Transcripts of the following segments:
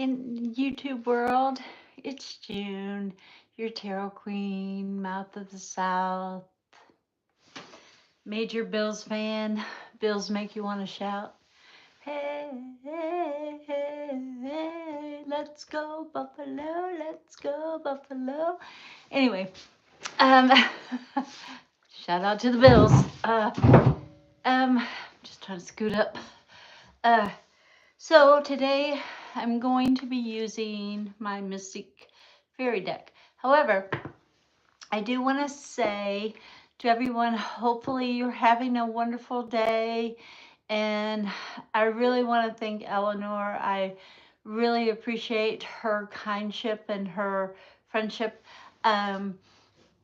in YouTube world, it's June, your tarot queen, mouth of the South, major Bills fan. Bills make you want to shout, hey, hey, hey, hey, let's go Buffalo, let's go Buffalo. Anyway, um, shout out to the Bills. Just trying to scoot up. Uh, So today I'm going to be using my Mystic Fairy deck. However, I do want to say to everyone, hopefully you're having a wonderful day. And I really want to thank Eleanor. I really appreciate her kindship and her friendship. Um,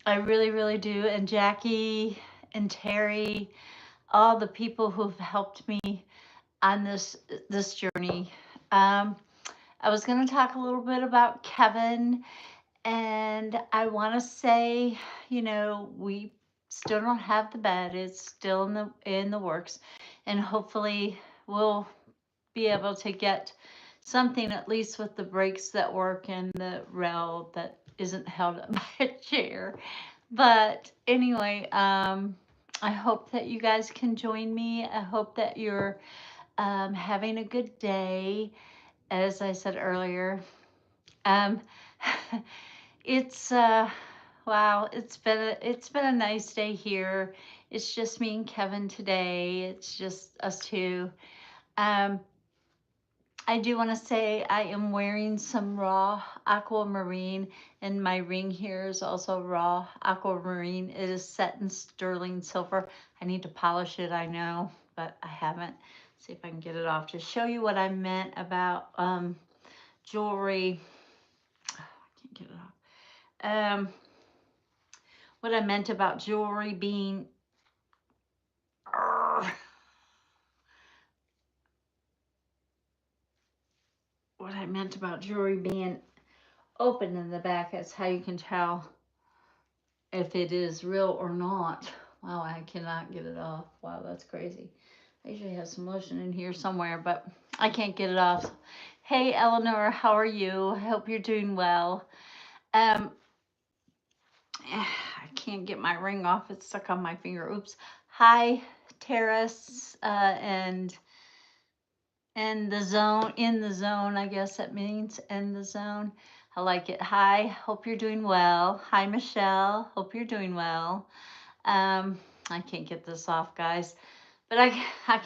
I really, really do. And Jackie and Terry, all the people who've helped me on this journey. Um, I was going to talk a little bit about Kevin, and I want to say, we still don't have the bed. It's still in the works, and hopefully we'll be able to get something at least with the brakes that work and the rail that isn't held up by a chair. But anyway, I hope that you guys can join me. I hope that you're having a good day, as I said earlier. Um, it's wow, it's been a nice day here. It's just me and Kevin today. It's just us two. Um, I do want to say I am wearing some raw aquamarine, and my ring here is also raw aquamarine. It is set in sterling silver. I need to polish it, I know, but I haven't. See if I can get it off to show you what I meant about jewelry. Oh, I can't get it off. What I meant about jewelry being what I meant about jewelry being open in the back. That's how you can tell if it is real or not. Wow, I cannot get it off. Wow, that's crazy. I usually have some lotion in here somewhere, but I can't get it off. Hey, Eleanor, how are you? I hope you're doing well. Um, I can't get my ring off. It's stuck on my finger. Oops. Hi, Terrace, and the zone, in the zone, I guess that means in the zone. I like it. Hi, hope you're doing well. Hi, Michelle. Hope you're doing well. I can't get this off, guys, but I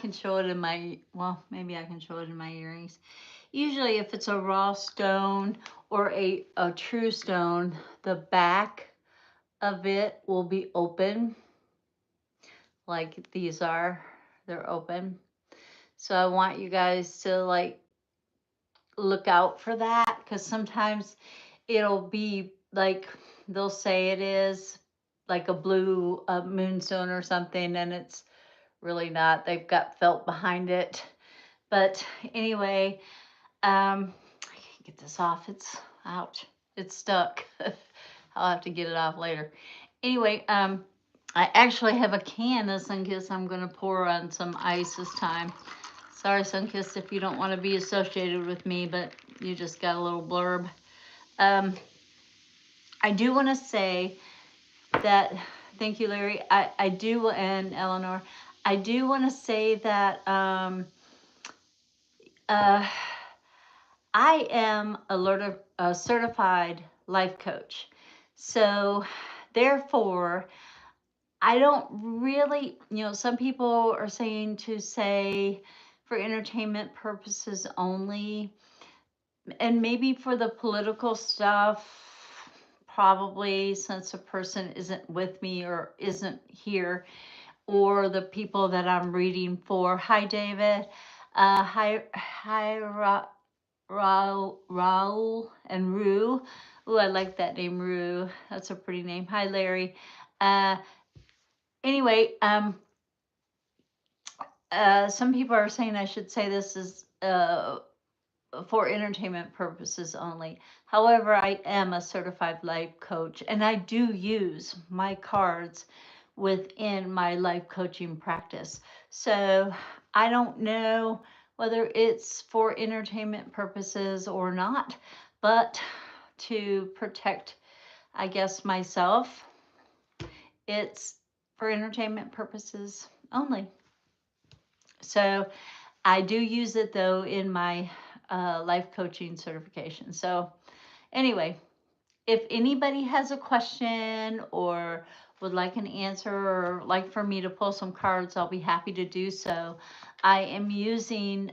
can show it in my, well, maybe I can show it in my earrings. Usually if it's a raw stone or a true stone, the back of it will be open like these are. They're open. So I want you guys to like look out for that, because sometimes it'll be like they'll say it is like a blue moonstone or something, and it's really not. They've got felt behind it. But anyway, I can't get this off. It's ouch. It's stuck. I'll have to get it off later. Anyway, I actually have a can of Sunkist I'm going to pour on some ice this time. Sorry, Sunkist, if you don't want to be associated with me, but you just got a little blurb. I do want to say that, thank you, Larry. I do, and Eleanor, I do want to say that uh, I am a certified life coach. So, therefore, I don't really, some people are saying to say for entertainment purposes only, and maybe for the political stuff, probably since a person isn't with me or isn't here, or the people that I'm reading for. Hi, David. Hi, Raul and Rue. Ooh, I like that name, Rue. That's a pretty name. Hi, Larry. Uh, anyway, some people are saying I should say this is for entertainment purposes only. However, I am a certified life coach, and I do use my cards within my life coaching practice. So I don't know whether it's for entertainment purposes or not, but to protect, I guess, myself. It's for entertainment purposes only. So I do use it though in my life coaching certification. So anyway, if anybody has a question or would like an answer or like for me to pull some cards, I'll be happy to do so. I am using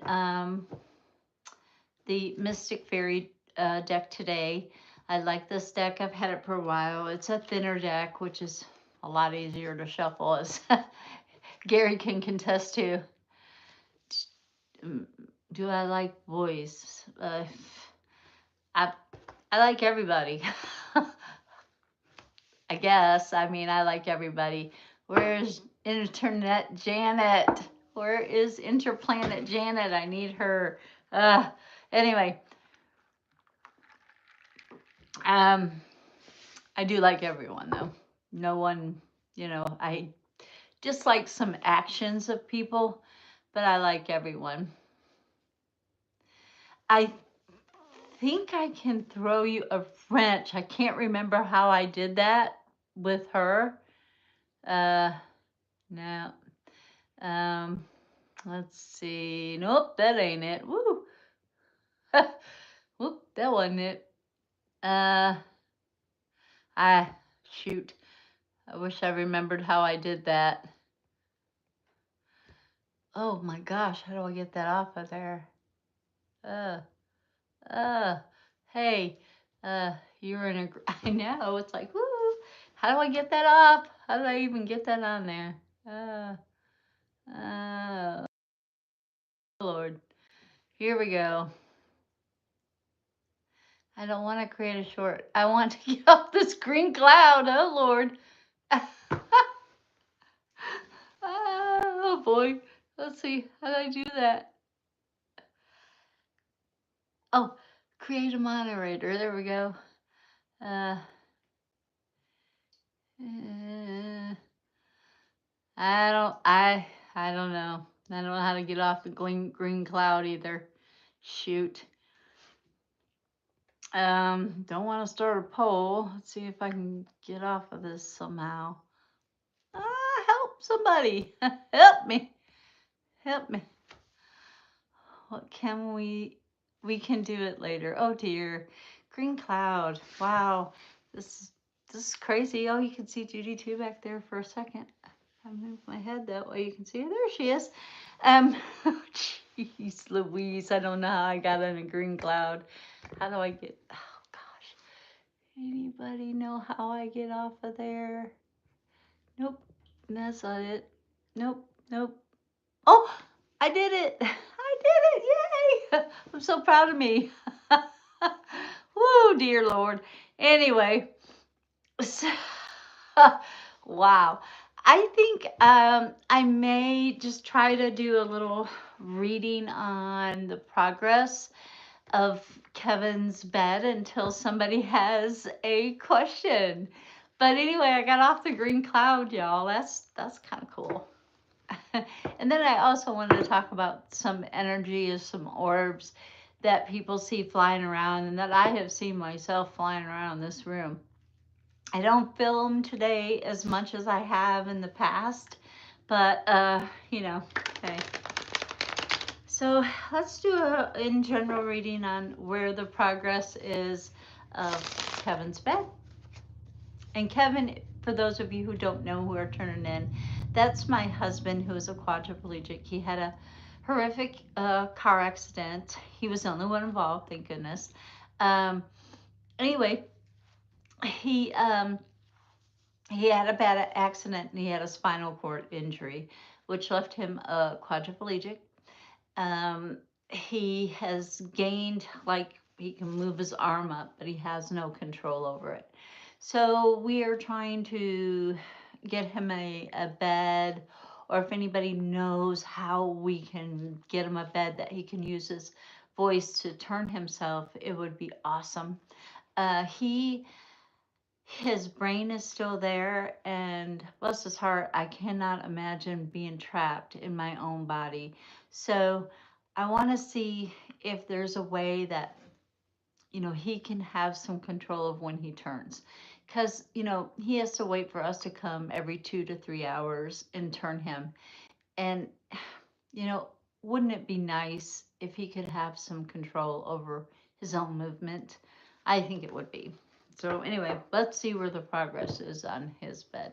the Mystic Fairy deck today. I like this deck. I've had it for a while. It's a thinner deck, which is a lot easier to shuffle, as Gary can contest to. Do I like boys? I like everybody. I guess. I mean, I like everybody. Where's Internet Janet? Where is Interplanet Janet? I need her. Anyway, I do like everyone though. No one, I dislike some actions of people, but I like everyone. I think I can throw you a wrench. I can't remember how I did that with her. No. Let's see. Nope, that ain't it. Woo. Whoop, that wasn't it. Shoot. I wish I remembered how I did that. Oh my gosh, how do I get that off of there? Uh, hey, you're in a, I know, it's like, woo, how do I get that off? How did I even get that on there? Lord, here we go. I don't want to create a short. I want to get off this green cloud. Oh, Lord. Oh, boy. Let's see. How do I do that? Oh, create a moderator. There we go. Uh, I don't know. I don't know how to get off the green cloud either. Shoot. Don't want to start a poll. Let's see if I can get off of this somehow. Help somebody. Help me. Help me. What can we can do it later. Oh dear. Green cloud. Wow. This is crazy. Oh, you can see Judy too back there for a second. I moved my head that way. You can see her. There she is. Jeez Louise. I don't know how I got in a green cloud. How do I get, oh gosh. Anybody know how I get off of there? Nope. That's not it. Nope. Nope. Oh, I did it. I did it. Yay. I'm so proud of me. Woo, dear Lord. Anyway, so, wow. I think I may just try to do a little reading on the progress of Kevin's bed until somebody has a question. But anyway, I got off the green cloud, y'all. That's kind of cool. And then I also wanted to talk about some energy of some orbs that people see flying around and that I have seen myself flying around this room. I don't feel them today as much as I have in the past, but hey. So let's do a in general reading on where the progress is of Kevin's bed. And Kevin, for those of you who don't know who are turning in, that's my husband who is a quadriplegic. He had a horrific car accident. He was the only one involved, thank goodness. Anyway, he had a bad accident and he had a spinal cord injury, which left him quadriplegic. He has gained, like, he can move his arm up, but he has no control over it. So we are trying to get him a bed, or if anybody knows how we can get him a bed that he can use his voice to turn himself, it would be awesome. His brain is still there, and bless his heart, I cannot imagine being trapped in my own body. So I want to see if there's a way that, he can have some control of when he turns. Because, he has to wait for us to come every 2 to 3 hours and turn him. And, you know, wouldn't it be nice if he could have some control over his own movement? I think it would be. So, anyway, let's see where the progress is on his bed.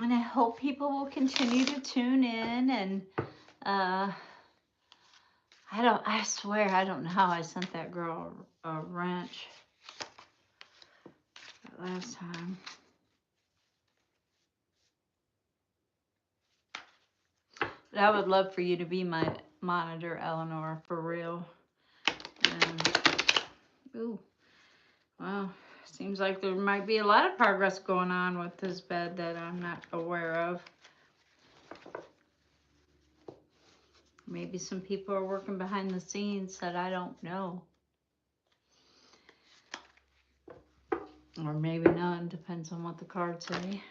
And I hope people will continue to tune in and I swear I don't know how I sent that girl a wrench last time. But I would love for you to be my monitor, Eleanor, for real. Ooh, well, seems like there might be a lot of progress going on with this bed that I'm not aware of. Maybe some people are working behind the scenes that I don't know. Or maybe none, depends on what the cards say.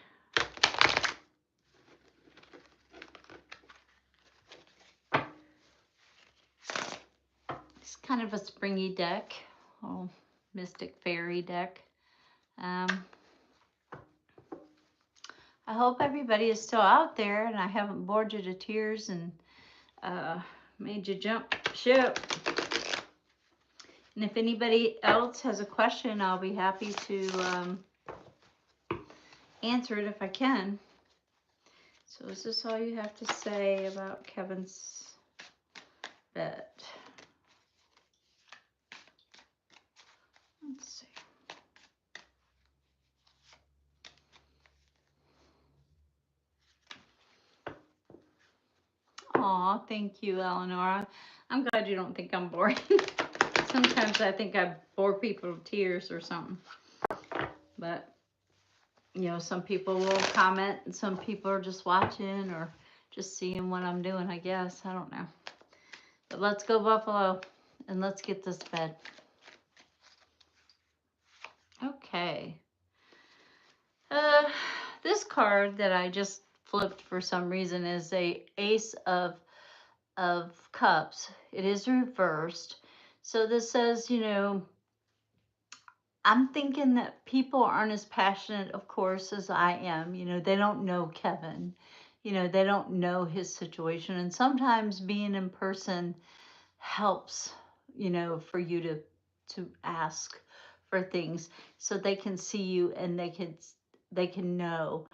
It's kind of a springy deck, mystic fairy deck. I hope everybody is still out there and I haven't bored you to tears and made you jump ship. And if anybody else has a question, I'll be happy to answer it if I can. So is this all you have to say about Kevin's bed? Let's see. Aw, thank you, Eleanor. I'm glad you don't think I'm boring. Sometimes I think I bore people to tears or something. But, some people will comment and some people are just watching or just seeing what I'm doing, I guess. I don't know. But let's go Buffalo and let's get this bed. Okay. This card that I just flipped for some reason is a Ace of Cups. It is reversed. So this says, I'm thinking that people aren't as passionate, of course, as I am. They don't know Kevin. They don't know his situation. And sometimes being in person helps, for you to ask for things so they can see you and they can know.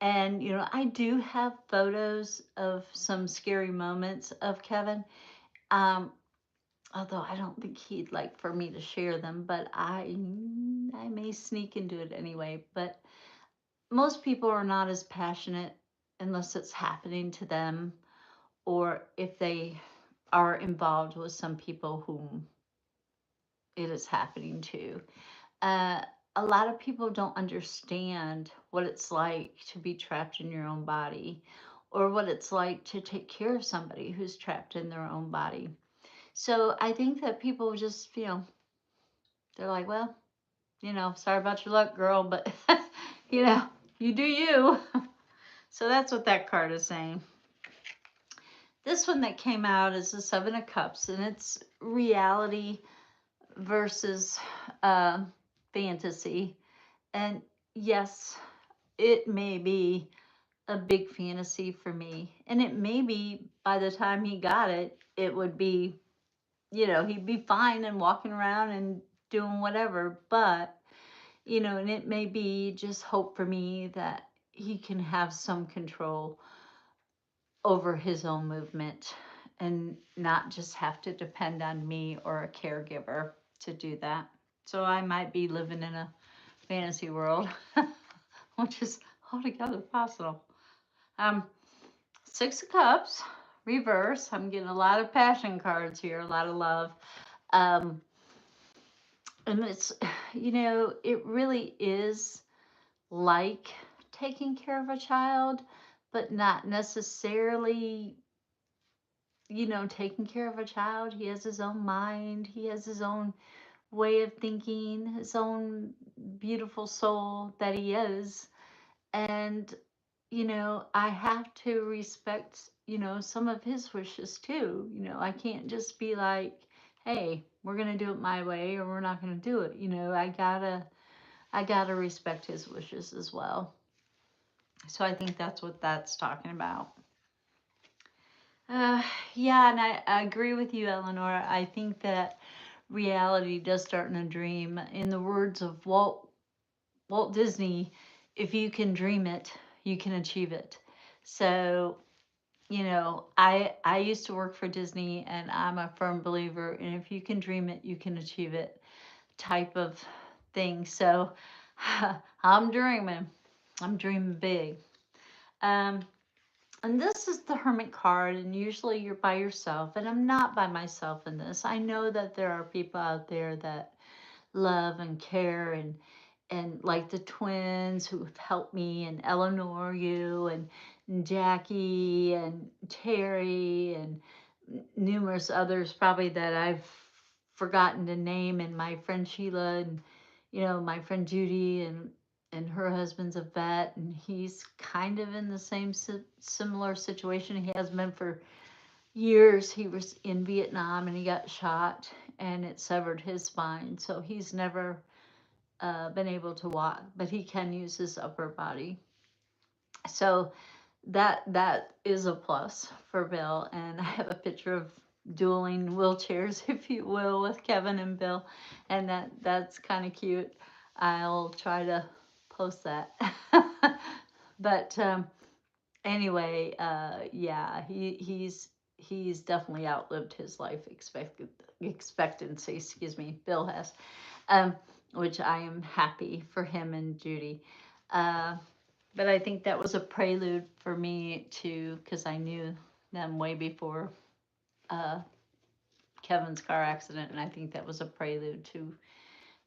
And I do have photos of some scary moments of Kevin. Although I don't think he'd like for me to share them, but I may sneak into it anyway. But most people are not as passionate unless it's happening to them or if they are involved with some people whom it is happening to. A lot of people don't understand what it's like to be trapped in your own body or what it's like to take care of somebody who's trapped in their own body. So I think that people just, they're like, well, sorry about your luck, girl, but, you do you. So that's what that card is saying. This one that came out is the Seven of Cups, and it's reality versus fantasy. And yes, it may be a big fantasy for me. And it may be by the time he got it, it would be, he'd be fine and walking around and doing whatever. But, and it may be just hope for me that he can have some control over his own movement and not just have to depend on me or a caregiver to do that. So I might be living in a fantasy world, which is altogether possible. Six of Cups, reverse. I'm getting a lot of passion cards here, a lot of love. And it's, it really is like taking care of a child, but not necessarily, taking care of a child. He has his own mind. He has his own way of thinking, his own beautiful soul that he is. And, I have to respect, some of his wishes too. I can't just be like, hey, we're going to do it my way or we're not going to do it. I gotta respect his wishes as well. So I think that's what that's talking about. Uh, yeah, and I agree with you, Eleanor. I think that reality does start in a dream. In the words of Walt Disney, if you can dream it, you can achieve it. So, I used to work for Disney, and I'm a firm believer in if you can dream it, you can achieve it type of thing. So, I'm dreaming. I'm dreaming big. Um, and this is the Hermit card, and usually you're by yourself, and I'm not by myself in this. I know that there are people out there that love and care, and like the twins who have helped me, and Eleanor, you, and Jackie, and Terry, and numerous others probably that I've forgotten to name, and my friend Sheila, and my friend Judy, and her husband's a vet, and he's kind of in the same similar situation. He has been for years. He was in Vietnam and he got shot, and it severed his spine, so he's never been able to walk, but he can use his upper body. So that is a plus for Bill. And I have a picture of dueling wheelchairs, if you will, with Kevin and Bill, and that's kind of cute. I'll try to post that. But anyway, yeah, he's definitely outlived his life expectancy. Excuse me, Bill has, um, which I am happy for him and Judy. Uh, but I think that was a prelude for me to, because I knew them way before uh, Kevin's car accident, and I think that was a prelude to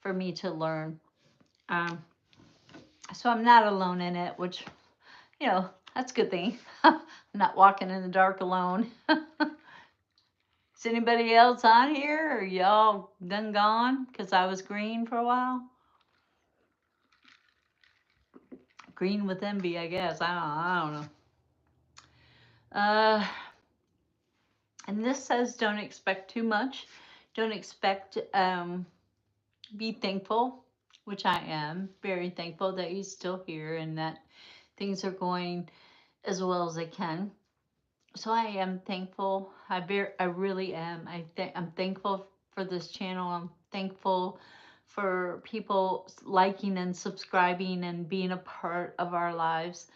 for me to learn. Um, so I'm not alone in it, which that's a good thing. I'm not walking in the dark alone. Is anybody else on here, or y'all done gone? Because I was green for a while. Green with envy, I guess. I don't know. Uh, and this says don't expect too much. Don't expect, be thankful, which I am very thankful that he's still here and that things are going as well as they can. So I am thankful. I really am. I'm thankful for this channel. I'm thankful for people liking and subscribing and being a part of our lives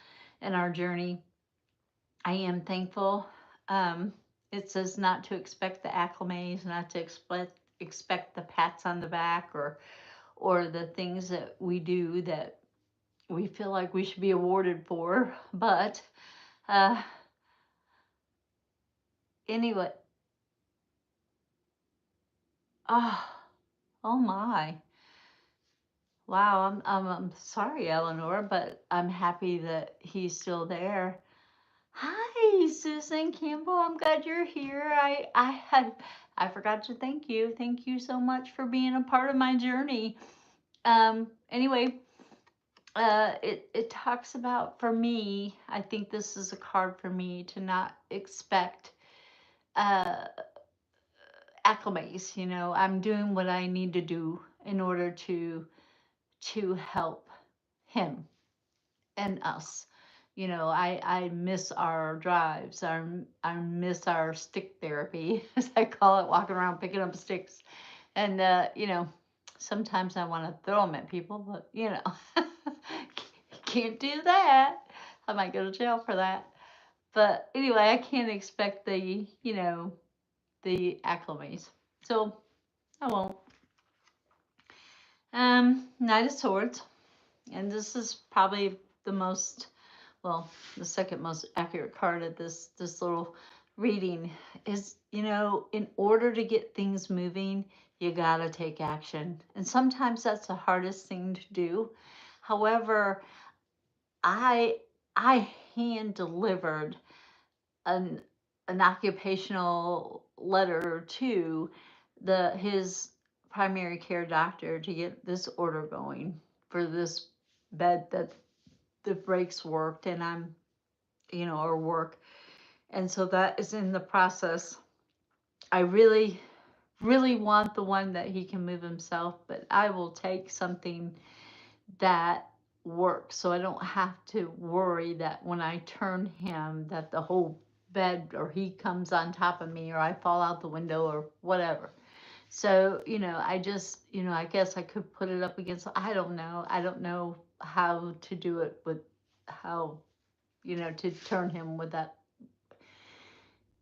and our journey. I am thankful. Um, it says not to expect the acclimates, not to expect the pats on the back, or the things that we do that we feel like we should be awarded for. But uh, anyway, oh, oh my. Wow, I'm sorry, Eleanor, but I'm happy that he's still there. Hi, Susan Campbell. I'm glad you're here. I forgot to thank you. Thank you so much for being a part of my journey. Anyway, it talks about, for me, I think this is a card for me to not expect uh acclimates. I'm doing what I need to do in order to help him and us. I miss our drives. I miss our stick therapy, as I call it, walking around picking up sticks. And sometimes I want to throw them at people, but can't do that. I might go to jail for that. But anyway, I can't expect the acclimates. So I won't. Knight of Swords, and this is probably the most, well, the second most accurate card of this little reading. Is, in order to get things moving, you gotta take action, and sometimes that's the hardest thing to do. However, I I hand delivered an occupational letter to his primary care doctor to get this order going for this bed that the brakes worked, and I'm, or work. And so that is in the process. I really, really want the one that he can move himself, but I will take something that works so I don't have to worry that when I turn him that the whole bed or he comes on top of me or I fall out the window or whatever. So, I just, I guess I could put it up against, I don't know. I don't know how to do it with how, to turn him with that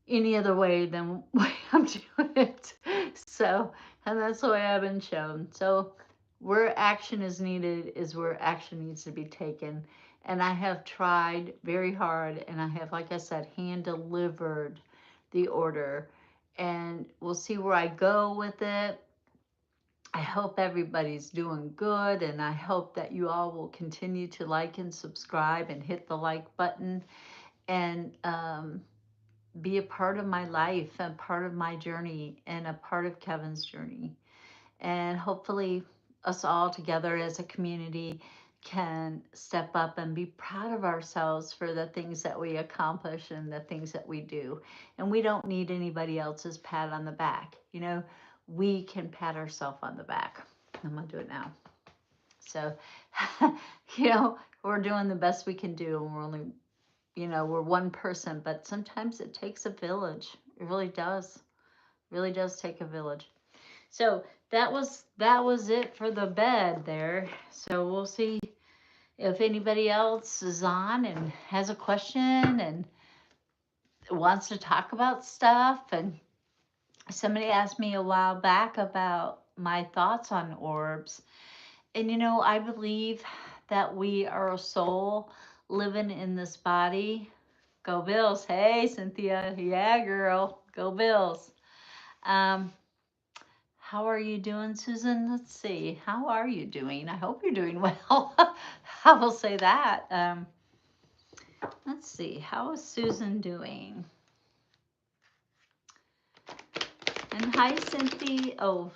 any other way than way I'm doing it. So, and that's the way I've been shown. So, where action is needed is where action needs to be taken. And I have tried very hard, and I have, like I said, hand delivered the order. And we'll see where I go with it. I hope everybody's doing good, and I hope that you all will continue to like and subscribe and hit the like button and be a part of my life and part of my journey and a part of Kevin's journey. And hopefully, us all together as a community can step up and be proud of ourselves for the things that we accomplish and the things that we do. And we don't need anybody else's pat on the back. We can pat ourselves on the back. I'm going to do it now. So, we're doing the best we can do, and we're only, we're one person, but sometimes it takes a village. It really does. It really does take a village. So that was it for the bed there. So we'll see if anybody else is on and has a question and wants to talk about stuff. And somebody asked me a while back about my thoughts on orbs. And I believe that we are a soul living in this body. Go Bills. Hey, Cynthia. Yeah, girl. Go Bills. How are you doing, Susan? Let's see. How are you doing? I hope you're doing well. I will say that. Let's see. How is Susan doing? And hi, Cynthia. Oh,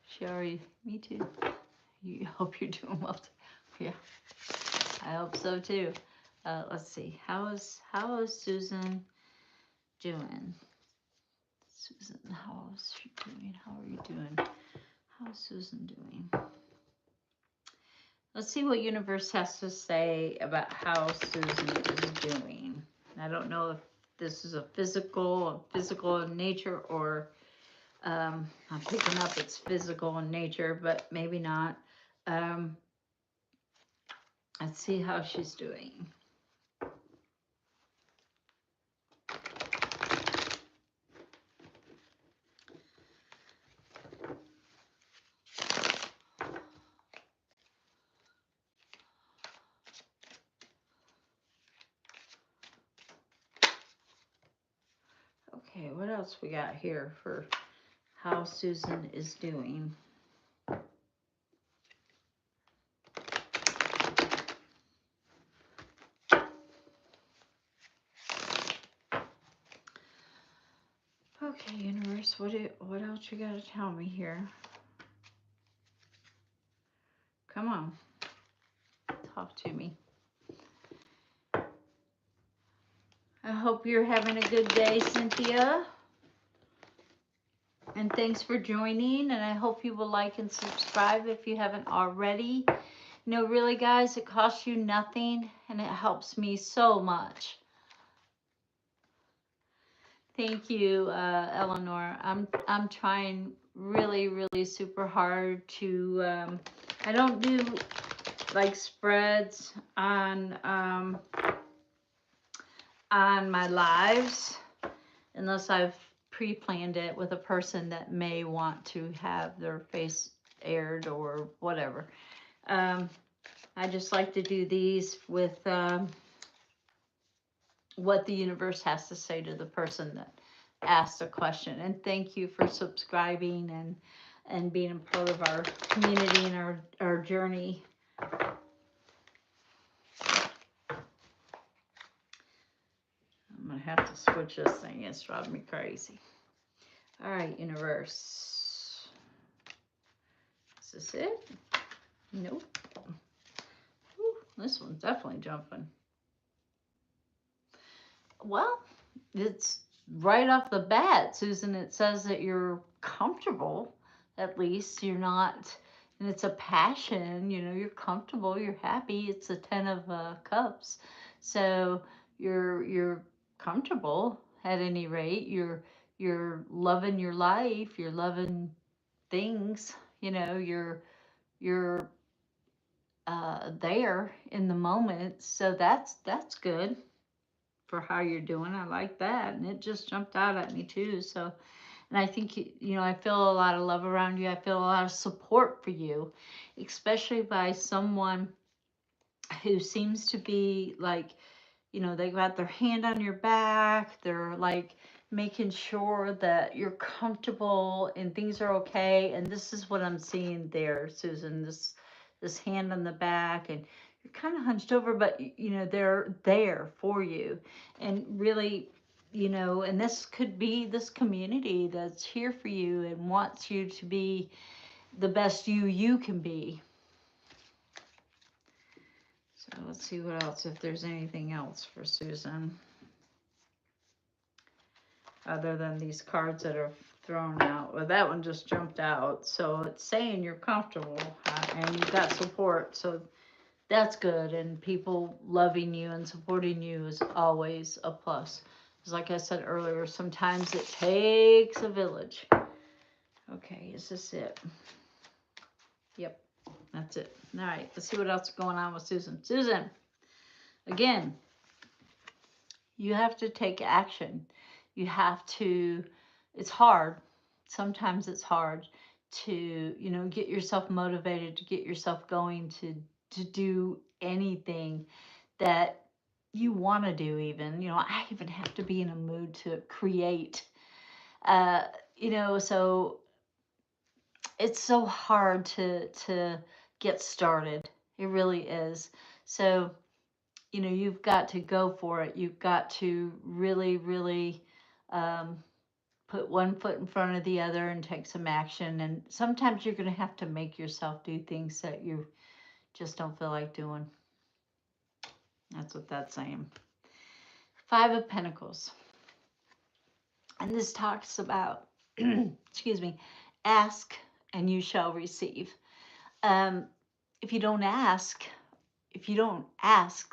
she already. Me too. You hope you're doing well. Yeah, I hope so too. Let's see. How is Susan doing? Susan, how is she doing? How are you doing? How's Susan doing? Let's see what universe has to say about how Susan is doing. I don't know if this is a physical in nature, or I'm picking up it's physical in nature, but maybe not. Let's see how she's doing. Okay, what else we got here for how Susan is doing? Okay, universe, what else you got to tell me here? Come on, talk to me. I hope you're having a good day, Cynthia. And thanks for joining, and I hope you will like and subscribe if you haven't already. Really, guys, it costs you nothing, and it helps me so much. Thank you, Eleanor. I'm trying really, really super hard to. I don't do like spreads on my lives unless I've pre-planned it with a person that may want to have their face aired or whatever. I just like to do these with what the universe has to say to the person that asked a question. And thank you for subscribing and being a part of our community and our journey. I'm going to have to switch this thing. It's driving me crazy. All right, universe. Is this it? Nope. Ooh, This one's definitely jumping. Well, it's right off the bat, Susan. It says that you're comfortable. At least you're not, and it's a passion. You're comfortable. You're happy. It's a 10 of cups, so you're comfortable at any rate. You're loving your life. You're loving things. You're there in the moment. So that's good for how you're doing. I like that. And it just jumped out at me too. So, and I think, I feel a lot of love around you. I feel a lot of support for you, especially by someone who seems to be like, they got their hand on your back. They're like making sure that you're comfortable and things are okay. And this is what I'm seeing there, Susan. This hand on the back, and you're kind of hunched over, but they're there for you. And really, and this could be this community that's here for you and wants you to be the best you can be. So let's see what else, if there's anything else for Susan other than these cards that are thrown out. Well, that one just jumped out. So it's saying you're comfortable and you've got support. So that's good. And people loving you and supporting you is always a plus. Because like I said earlier, sometimes it takes a village. Okay, is this it? Yep, that's it. All right, let's see what else is going on with Susan. Susan, again, you have to take action. You have to, it's hard. Sometimes it's hard to, get yourself motivated, to get yourself going, to do anything that you want to do even. I even have to be in a mood to create. Uh, so it's so hard to get started. It really is. So you've got to go for it. You've got to really, really um, put one foot in front of the other and take some action. And sometimes you're going to have to make yourself do things that you just don't feel like doing. That's what that's saying. 5 of Pentacles. And this talks about, excuse me, ask and you shall receive. Um, if you don't ask,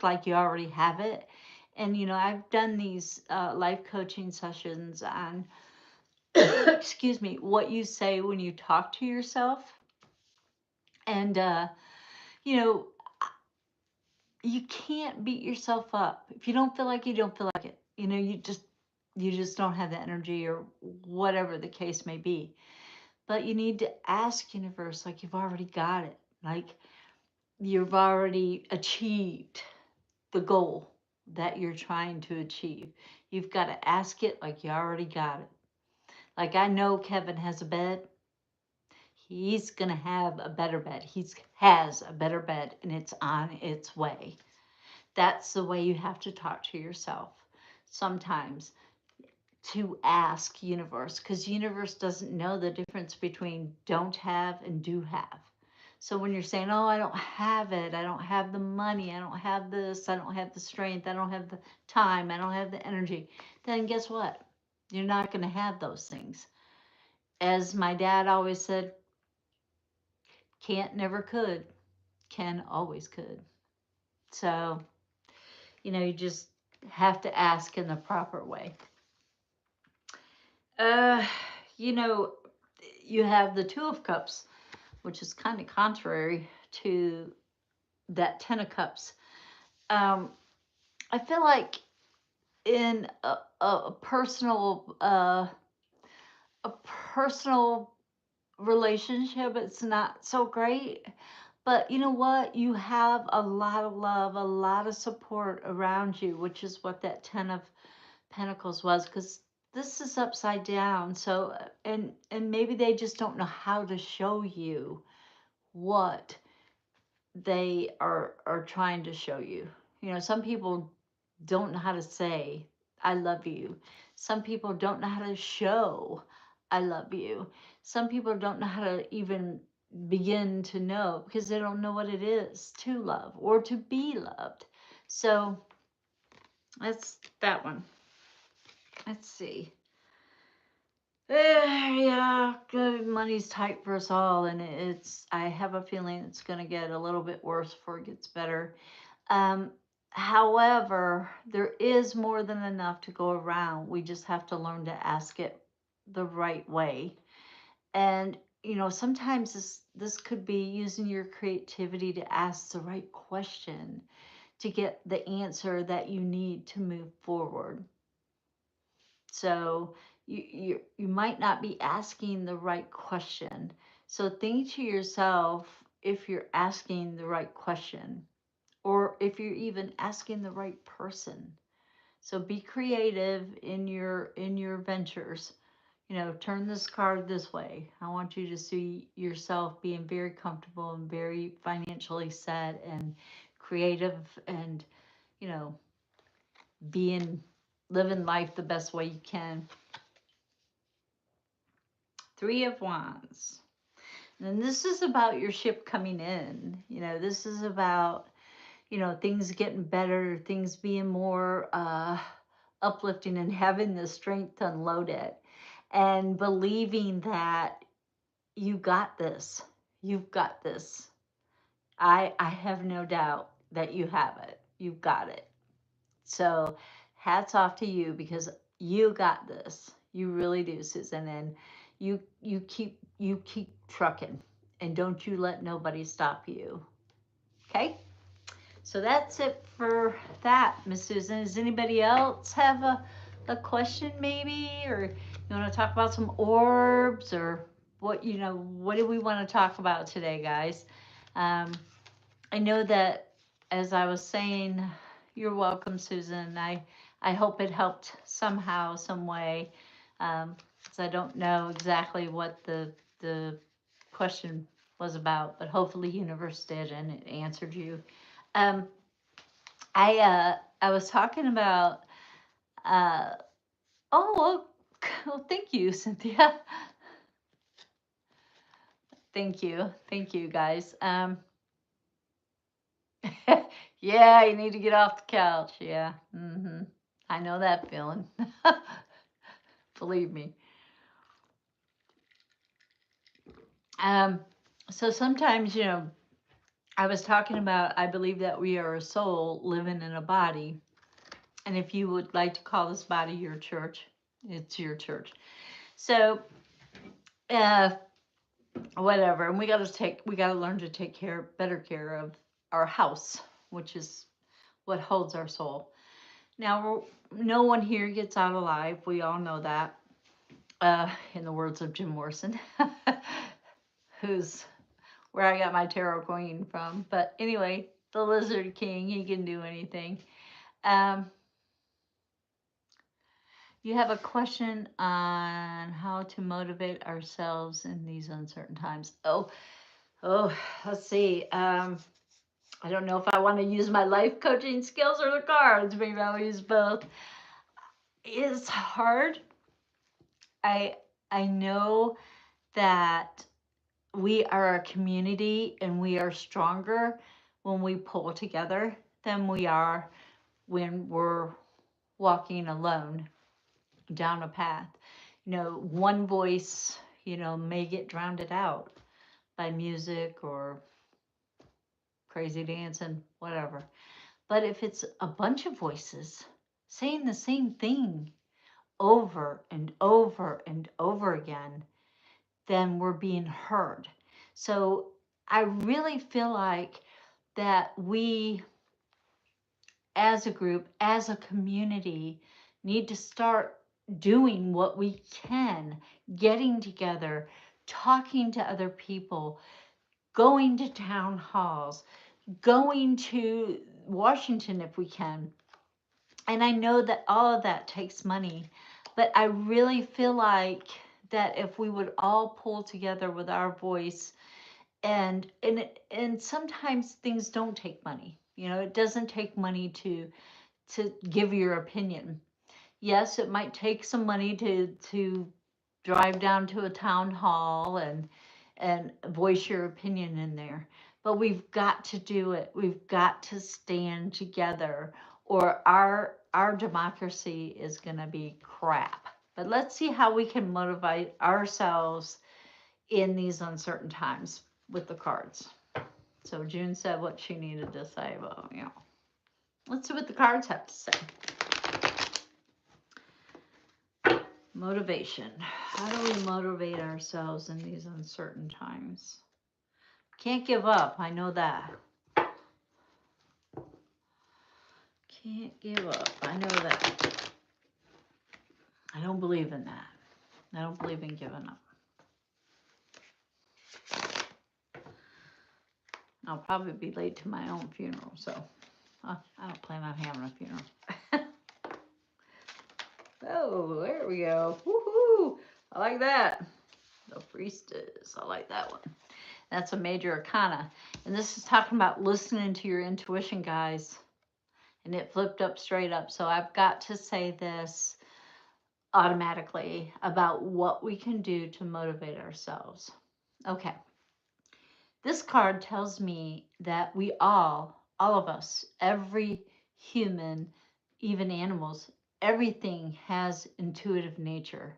like you already have it. And, I've done these life coaching sessions on, excuse me, what you say when you talk to yourself. And, you know, you can't beat yourself up. If you don't feel like, you don't feel like it. You just don't have the energy or whatever the case may be. But you need to ask universe like you've already got it. Like you've already achieved the goal that you're trying to achieve. You've got to ask it like you already got it. Like I know Kevin has a bed. He's going to have a better bed. He has a better bed and it's on its way. That's the way you have to talk to yourself sometimes, to ask universe, because universe doesn't know the difference between don't have and do have. So when you're saying, oh, I don't have it, I don't have the money, I don't have this, I don't have the strength, I don't have the time, I don't have the energy, then guess what? You're not going to have those things. As my dad always said, can't never could, can always could. So, you just have to ask in the proper way. Uh, you know, you have the Two of Cups, which is kind of contrary to that 10 of Cups. I feel like in a personal relationship, it's not so great. But you know what? You have a lot of love, a lot of support around you, which is what that 10 of Pentacles was. Because this is upside down. So, and maybe they just don't know how to show you what they are trying to show you. Some people don't know how to say I love you. Some people don't know how to show I love you. Some people don't know how to even begin to know, because they don't know what it is to love or to be loved. So that's that one. Let's see. Yeah, good. Money's tight for us all, and I have a feeling it's going to get a little bit worse before it gets better. Um, However, there is more than enough to go around. We just have to learn to ask it the right way. And sometimes this could be using your creativity to ask the right question to get the answer that you need to move forward. So you might not be asking the right question. So think to yourself if you're asking the right question or if you're even asking the right person. So be creative in your ventures. Turn this card this way. I want you to see yourself being very comfortable and very financially set and creative and, you know, being living life the best way you can. Three of Wands. And this is about your ship coming in. This is about, things getting better, things being more uplifting and having the strength to unload it and believing that you got this. You've got this. I have no doubt that you have it. You've got it. So hats off to you because you got this. You really do, Susan. And you keep trucking and don't you let nobody stop you. Okay? So that's it for that, Miss Susan. Does anybody else have a question maybe? Or you want to talk about some orbs or what do we want to talk about today, guys? Um, I know that as I was saying, you're welcome, Susan. I hope it helped somehow, some way. 'Cause I don't know exactly what the question was about, but hopefully universe did and it answered you. Um, I was talking about uh oh well, thank you, Cynthia. Thank you guys. Yeah, you need to get off the couch. Yeah. I know that feeling. Believe me. Um so sometimes, I was talking about I believe that we are a soul living in a body. And if you would like to call this body your church, it's your church. So uh whatever, and we got to learn to take better care of our house, which is what holds our soul. Now, no one here gets out alive, we all know that, in the words of Jim Morrison, who's where I got my tarot queen from. But anyway, the Lizard King, he can do anything. um you have a question on how to motivate ourselves in these uncertain times. Oh, let's see. I don't know if I want to use my life coaching skills or the cards. Maybe I'll use both. It's hard. I I know that we are a community and we are stronger when we pull together than we are when we're walking alone down a path. One voice, may get drowned out by music or crazy dancing, whatever. But if it's a bunch of voices saying the same thing over and over and over again, then we're being heard. So I really feel like that we, as a group, as a community, need to start doing what we can, getting together, talking to other people, going to town halls, going to Washington if we can. And I know that all of that takes money, but I really feel like that if we would all pull together with our voice, and sometimes things don't take money. It doesn't take money to give your opinion. Yes, it might take some money to drive down to a town hall and voice your opinion in there. But we've got to do it. We've got to stand together, or our democracy is going to be crap. But let's see how we can motivate ourselves in these uncertain times with the cards. So June said what she needed to say. Well, let's see what the cards have to say. Motivation. How do we motivate ourselves in these uncertain times? Can't give up. I know that. Can't give up. I know that. I don't believe in that. I don't believe in giving up. I'll probably be late to my own funeral, so I don't plan on having a funeral. Oh, there we go. Woohoo! I like that. The priestess. I like that one. That's a major arcana. And this is talking about listening to your intuition, guys. And it flipped up straight up. So I've got to say this automatically about what we can do to motivate ourselves. Okay. This card tells me that we all of us, every human, even animals, everything has intuitive nature.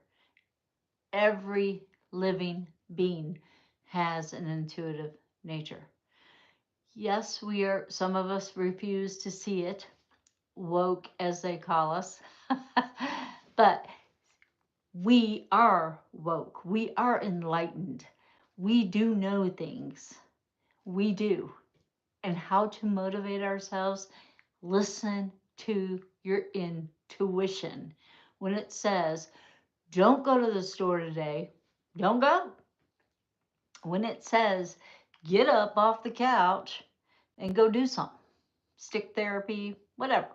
Every living being has an intuitive nature. Yes, some of us refuse to see it, woke as they call us, but we are woke. We are enlightened. We do know things. We do. And how to motivate ourselves? Listen to your intuition. When it says, don't go to the store today, don't go. When it says, get up off the couch and go do something, stick therapy, whatever,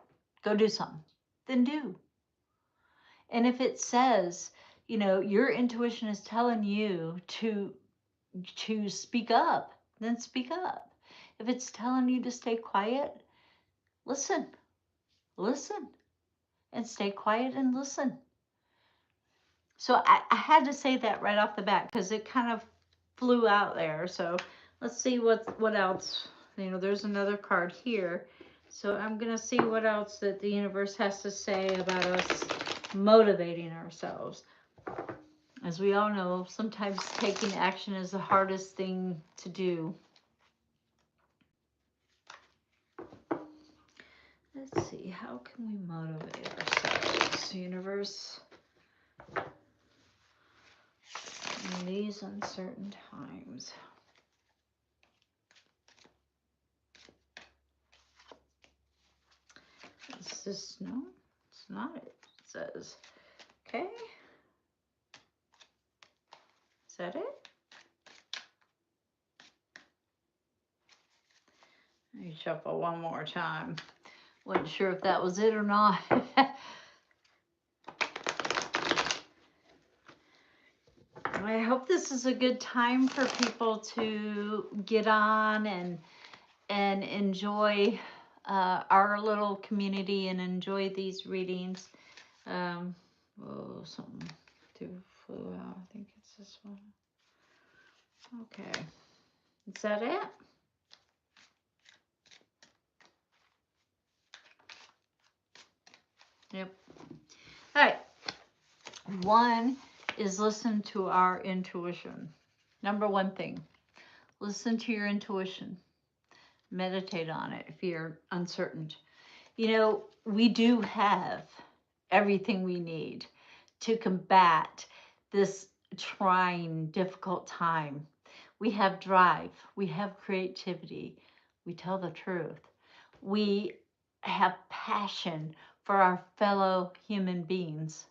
go do something, then do. And if it says, your intuition is telling you to speak up, then speak up. If it's telling you to stay quiet, listen, and stay quiet and listen. So I had to say that right off the bat because it kind of flew out there. So let's see what else. There's another card here. So I'm going to see what else that the universe has to say about us motivating ourselves. As we all know, sometimes taking action is the hardest thing to do. Let's see, how can we motivate ourselves, universe, in these uncertain times? Is this, no, it's not it. It says, okay. Is that it? Let me shuffle one more time. Wasn't sure if that was it or not. I hope this is a good time for people to get on and enjoy our little community and enjoy these readings. Something flew out. I think it's this one. Okay. Is that it? Yep. All right. One is listen to our intuition. Number one thing, listen to your intuition. Meditate on it if you're uncertain. We do have everything we need to combat this trying, difficult time. We have drive. We have creativity. We tell the truth. We have passion for our fellow human beings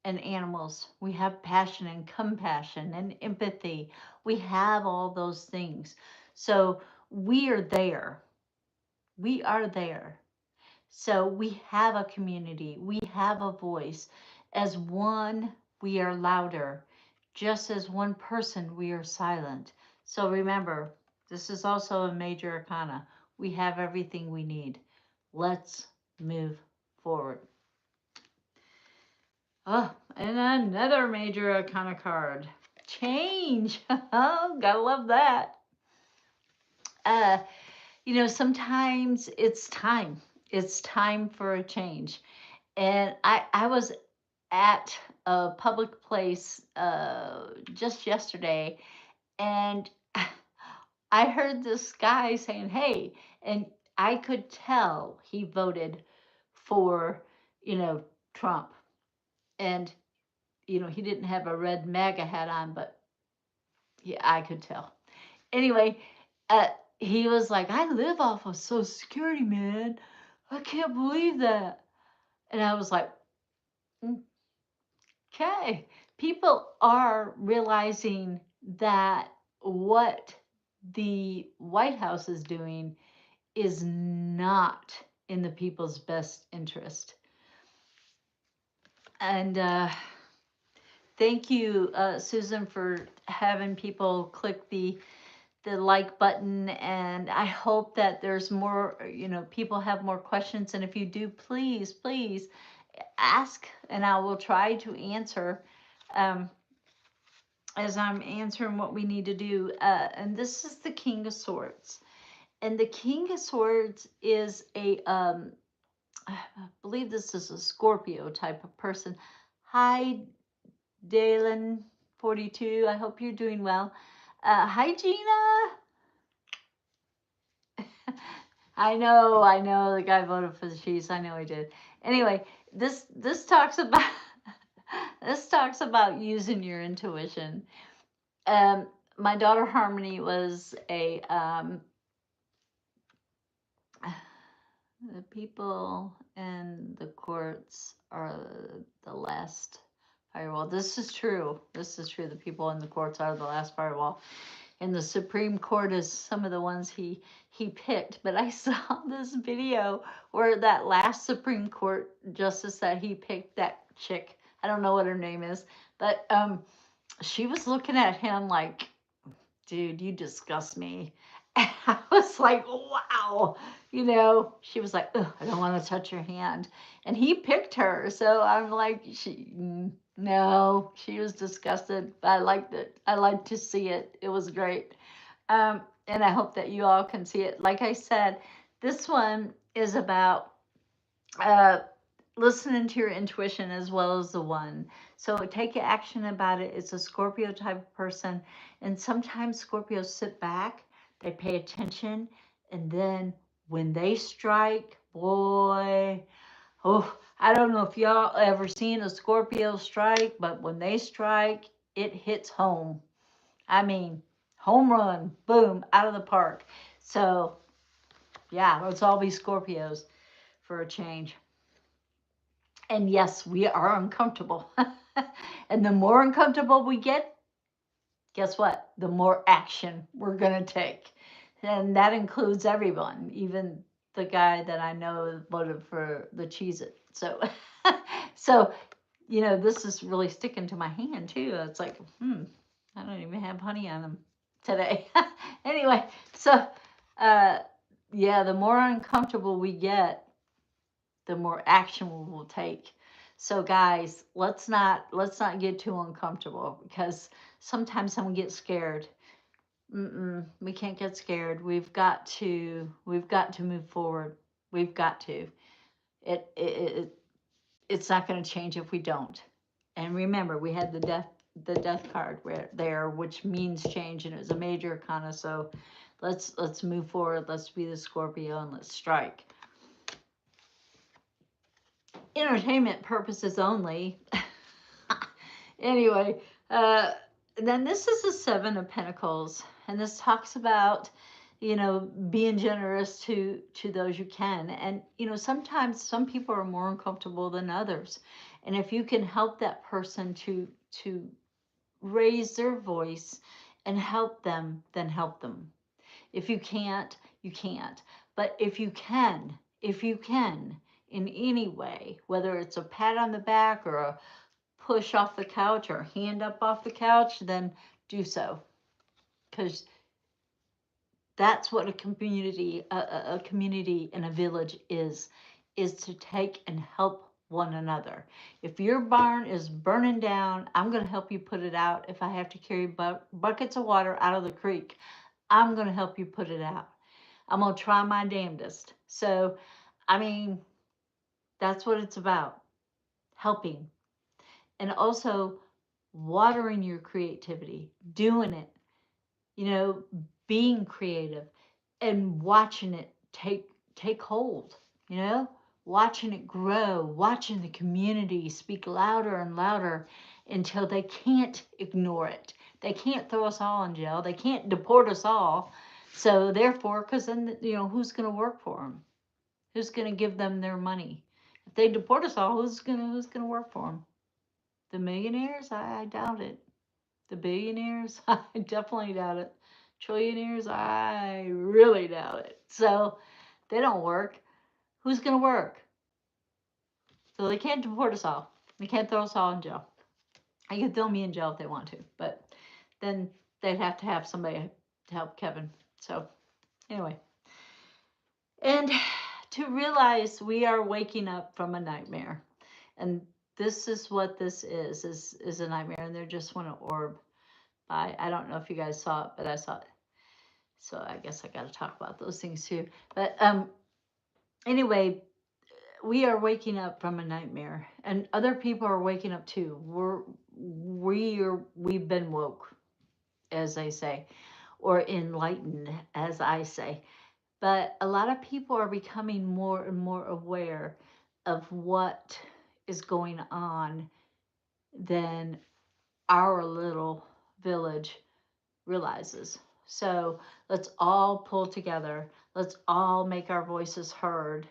and animals. We have passion and compassion and empathy. We have all those things. So we are there. We are there. So we have a community. We have a voice. As one, we are louder. Just as one person, we are silent. So remember, this is also a major arcana. We have everything we need. Let's move forward. Oh, and another major arcana card. change. Gotta love that. Uh, sometimes it's time. It's time for a change. And I was at a public place just yesterday, and I heard this guy saying, "Hey," and I could tell he voted for, you know, Trump. And, he didn't have a red MAGA hat on, but yeah, I could tell. Anyway, uh, he was like, "I live off of Social Security, man. I can't believe that." And I was like, okay. People are realizing that what the White House is doing is not in the people's best interest. And thank you, Susan, for having people click the like button. And I hope that there's more, people have more questions. And if you do, please ask, and I will try to answer. Um, as I'm answering what we need to do. And this is the King of Swords. And the King of Swords is I believe this is a Scorpio type of person. Hi, Dalen 42. I hope you're doing well. Hi, Gina. I know the guy voted for the Chiefs. I know he did. Anyway, this talks about this talks about using your intuition. Um, my daughter Harmony was the people in the courts are the last firewall. This is true. This is true. The people in the courts are the last firewall. And the Supreme Court is some of the ones he picked. But I saw this video where that last Supreme Court justice that he picked, that chick, I don't know what her name is, but she was looking at him like, dude, you disgust me. And I was like, wow. She was like, ugh, I don't want to touch your hand. And he picked her. So I'm like, no, she was disgusted. But I liked it. I liked to see it. It was great. And I hope that you all can see it. Like I said, this one is about uh, listening to your intuition as well as the one. So take action about it. It's a Scorpio type of person. And sometimes Scorpios sit back, they pay attention, and then when they strike, boy, oh, I don't know if y'all ever seen a Scorpio strike, but when they strike, it hits home. I mean, home run, boom, out of the park. So, yeah, let's all be Scorpios for a change. And yes, we are uncomfortable. And the more uncomfortable we get, guess what? The more action we're going to take. And that includes everyone, even the guy that I know voted for the Cheez-It. So, so, this is really sticking to my hand too. It's like, I don't even have honey on them today. Anyway, so, yeah, the more uncomfortable we get, the more action we will take. So guys, let's not get too uncomfortable, because sometimes someone gets scared. We can't get scared. We've got to move forward. We've got to. It's not going to change if we don't. And remember, we had the death card there, which means change, and it was a major arcana. So let's move forward. Let's be the Scorpio and let's strike. Entertainment purposes only. Anyway, then this is the Seven of Pentacles, and this talks about, being generous to those you can. And sometimes some people are more uncomfortable than others, and if you can help that person to raise their voice and help them, then help them. If you can't, you can't. But if you can, in any way, whether it's a pat on the back or a push off the couch or hand up off the couch, then do so. Because that's what a community and a village is to take and help one another. If your barn is burning down, I'm going to help you put it out. If I have to carry buckets of water out of the creek, I'm going to help you put it out. I'm going to try my damnedest. So, I mean, that's what it's about, helping. And also watering your creativity, doing it, you know, being creative and watching it take hold, you know, watching it grow, watching the community speak louder and louder until they can't ignore it. They can't throw us all in jail. They can't deport us all. So therefore, because then, you know, who's going to work for them? Who's going to give them their money? If they deport us all, who's going to work for them? The millionaires? I doubt it. The billionaires? I definitely doubt it. Trillionaires? I really doubt it. So they don't work. Who's going to work? So they can't deport us all. They can't throw us all in jail. They can throw me in jail if they want to, but then they'd have to have somebody to help Kevin. So anyway, and to realize we are waking up from a nightmare, and this is what this is a nightmare, and they're just want to orb by. I don't know if you guys saw it, but I saw it. So I guess I got to talk about those things too. But anyway, we are waking up from a nightmare, and other people are waking up too. We've been woke, as they say, or enlightened, as I say. But a lot of people are becoming more and more aware of what is going on than our little village realizes. So let's all pull together. Let's all make our voices heard.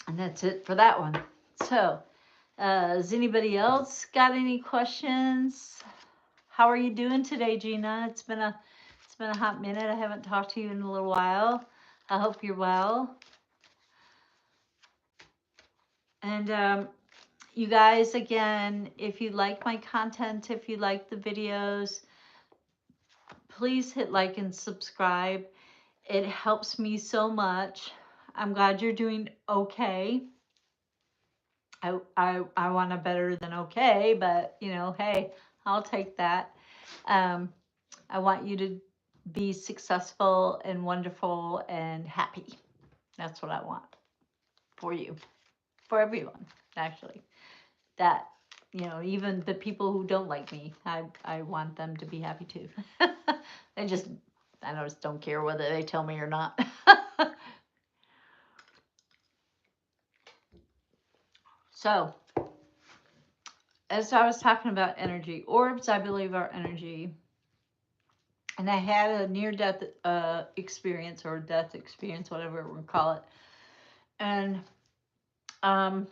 And that's it for that one. So, has anybody else got any questions? How are you doing today, Gina? It's been a hot minute. I haven't talked to you in a little while. I hope you're well. And you guys, again, if you like my content, if you like the videos, please hit like and subscribe. It helps me so much. I'm glad you're doing okay. I want a better than okay, but you know, hey, I'll take that. I want you to be successful and wonderful and happy. That's what I want for you, for everyone, actually. That, you know, even the people who don't like me, I want them to be happy too. I just don't care whether they tell me or not. So, as I was talking about energy, orbs, I believe, are energy. And I had a near-death experience, or death experience, whatever we call it. And I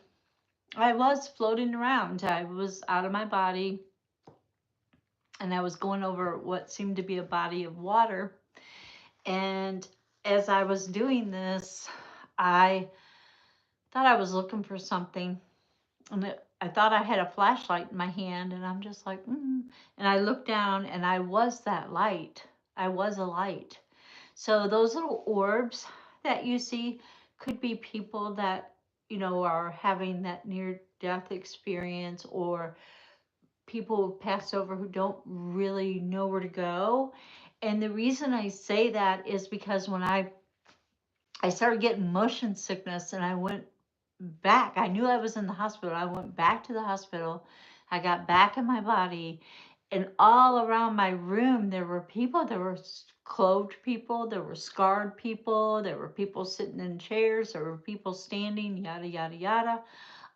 was floating around. I was out of my body, and I was going over what seemed to be a body of water. And as I was doing this, I thought I was looking for something, and I thought I had a flashlight in my hand, and I'm just like, And I looked down, and I was that light. I was a light. So those little orbs that you see could be people that, you know, are having that near-death experience, or people who've passed over who don't really know where to go. And the reason I say that is because when I started getting motion sickness, and I went back. I knew I was in the hospital. I went back to the hospital. I got back in my body, and all around my room there were people. There were clothed people, there were scarred people, there were people sitting in chairs, there were people standing, yada yada yada,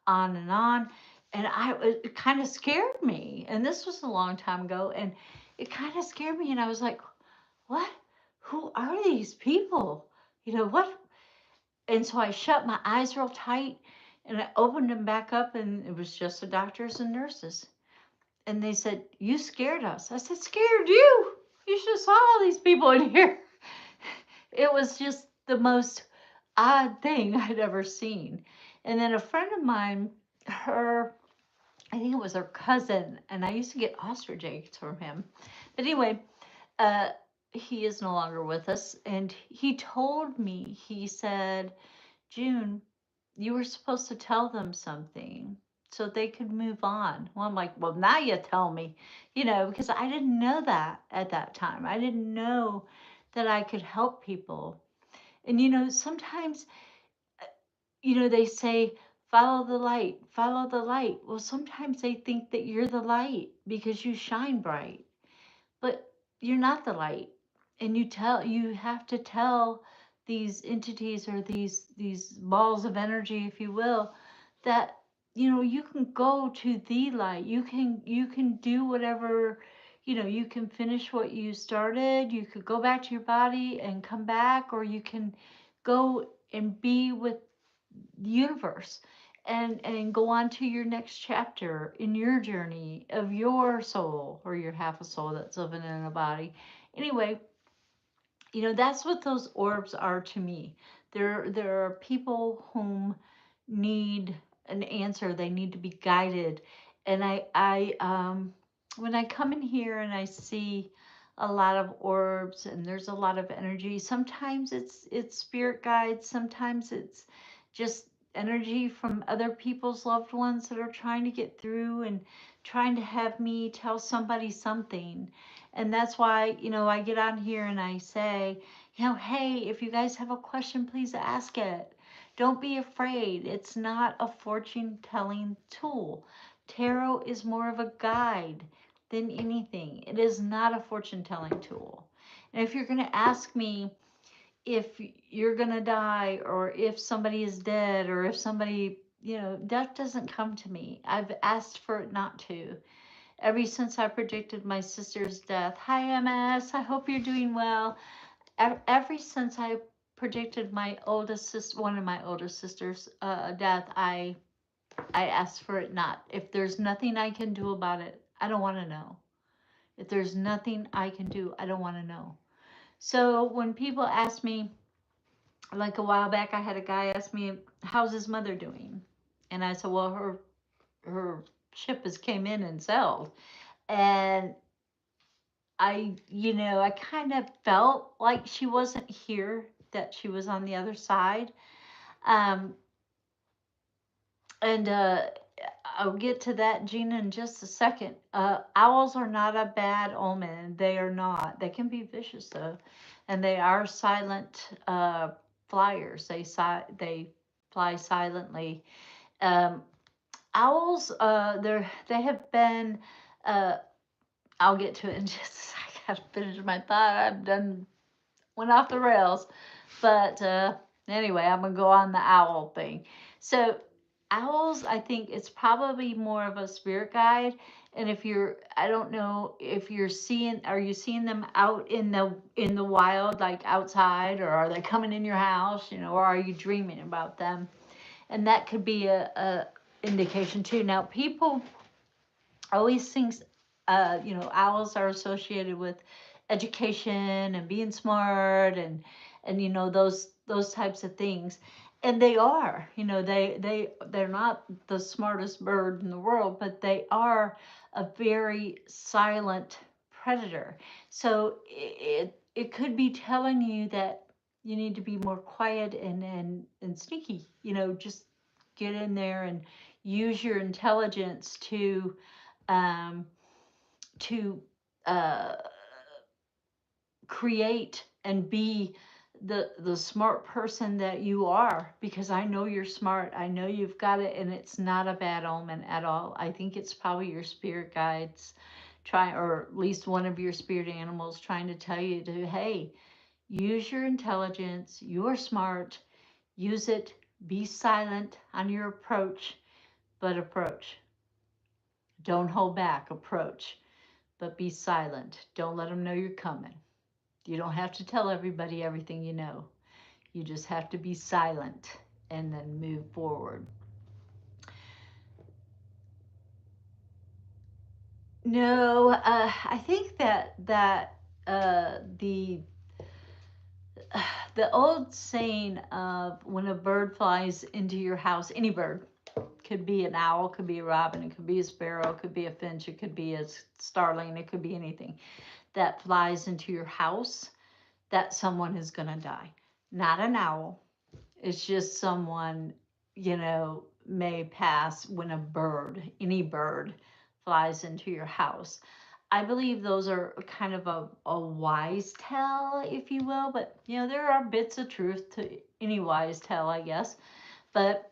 on and on. And it kind of scared me. And this was a long time ago, and it kind of scared me. And I was like, what? Who are these people? You know, what? And so I shut my eyes real tight, and I opened them back up, and it was just the doctors and nurses. And they said, "You scared us." I said, "Scared you? You should have saw all these people in here." It was just the most odd thing I'd ever seen. And then a friend of mine, I think it was her cousin, and I used to get ostrich eggs from him. But anyway, he is no longer with us, and he told me, he said, "June, you were supposed to tell them something so they could move on. Well, I'm like, well, now you tell me, because I didn't know that at that time. I didn't know that I could help people. And, sometimes, they say, follow the light, follow the light. Well, sometimes they think that you're the light because you shine bright, but you're not the light. And you have to tell these entities, or these balls of energy, if you will, that you can go to the light. You can do whatever, you can finish what you started. You could go back to your body and come back, or you can go and be with the universe, and go on to your next chapter in your journey of your soul, or your half a soul that's living in a body. Anyway, that's what those orbs are to me. There are people whom need an answer. They need to be guided. And I when I come in here and I see a lot of orbs and there's a lot of energy, sometimes it's spirit guides, sometimes it's just energy from other people's loved ones that are trying to get through and trying to have me tell somebody something. And that's why, I get on here and I say, hey, if you guys have a question, please ask it. Don't be afraid. It's not a fortune telling tool. Tarot is more of a guide than anything. It is not a fortune telling tool. And if you're going to ask me if you're going to die, or if somebody is dead, or if somebody, death doesn't come to me. I've asked for it not to. Ever since I predicted my sister's death. Hi, MS. I hope you're doing well. Ever since I predicted my oldest sister, one of my older sisters' death, I asked for it not. If there's nothing I can do about it, I don't want to know. If there's nothing I can do, I don't want to know. So when people ask me, like a while back, I had a guy ask me, "How's his mother doing?" And I said, "Well, her ship has came in and sailed." And I kind of felt like she wasn't here, that she was on the other side. Um, and I'll get to that, Gina, in just a second. Owls are not a bad omen. They are not. They can be vicious, though. And they are silent flyers. They fly silently. Um, Owls, they have been. Uh, I'll get to it in just a second. I gotta finish my thought. I've done went off the rails. But anyway, I'm going to go on the owl thing. So, owls, I think it's probably more of a spirit guide. And if I don't know if are you seeing them out in the wild, like outside, or are they coming in your house, or are you dreaming about them? And that could be a indication too. Now, people always thinks, owls are associated with education and being smart, and those types of things, and they are. They're not the smartest bird in the world, but they are a very silent predator. So it could be telling you that you need to be more quiet and sneaky. Just get in there and use your intelligence um, to uh, create and be the smart person that you are, because I know you're smart. I know you've got it, and it's not a bad omen at all. I think it's probably your spirit guides trying, or at least one of your spirit animals trying to tell you to, hey, use your intelligence. You're smart. Use it. Be silent on your approach, but approach. Don't hold back. Approach, but be silent. Don't let them know you're coming. You don't have to tell everybody everything you know. You just have to be silent and then move forward. No, I think that the the old saying of when a bird flies into your house, any bird, could be an owl, could be a robin, it could be a sparrow, it could be a finch, it could be a starling, it could be anything that flies into your house, that someone is going to die. Not an owl. It's just someone, may pass when any bird, flies into your house. I believe those are kind of a wise tale, if you will, but there are bits of truth to any wise tale, I guess. But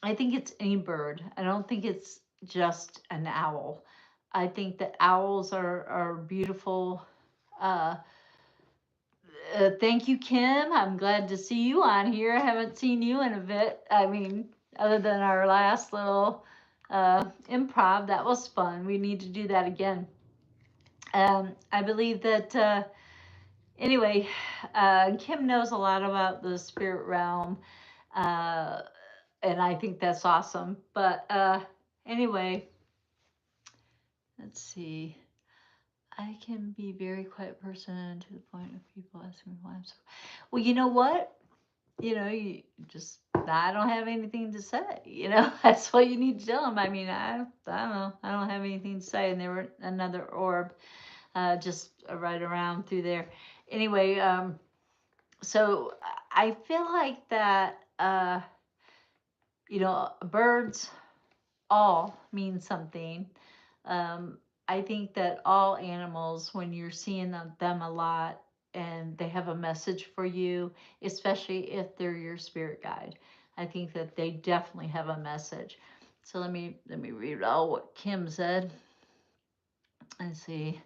I think it's any bird. I don't think it's just an owl. I think that owls are beautiful. Uh, Thank you, Kim. I'm glad to see you on here. I haven't seen you in a bit. I mean, other than our last little improv, that was fun. We need to do that again. I believe that, anyway, Kim knows a lot about the spirit realm, uh, and I think that's awesome. But anyway, let's see. I can be a very quiet person to the point of people asking me why I'm so. Well, you know what? You just, I don't have anything to say. That's what you need to tell them. I mean, I don't know. I don't have anything to say. And there were another orb just right around through there. Anyway, so I feel like that, birds all mean something. Um, I think that all animals, when you're seeing them a lot and they have a message for you, especially if they're your spirit guide, I think that they definitely have a message. So let me read all what Kim said. Let's see.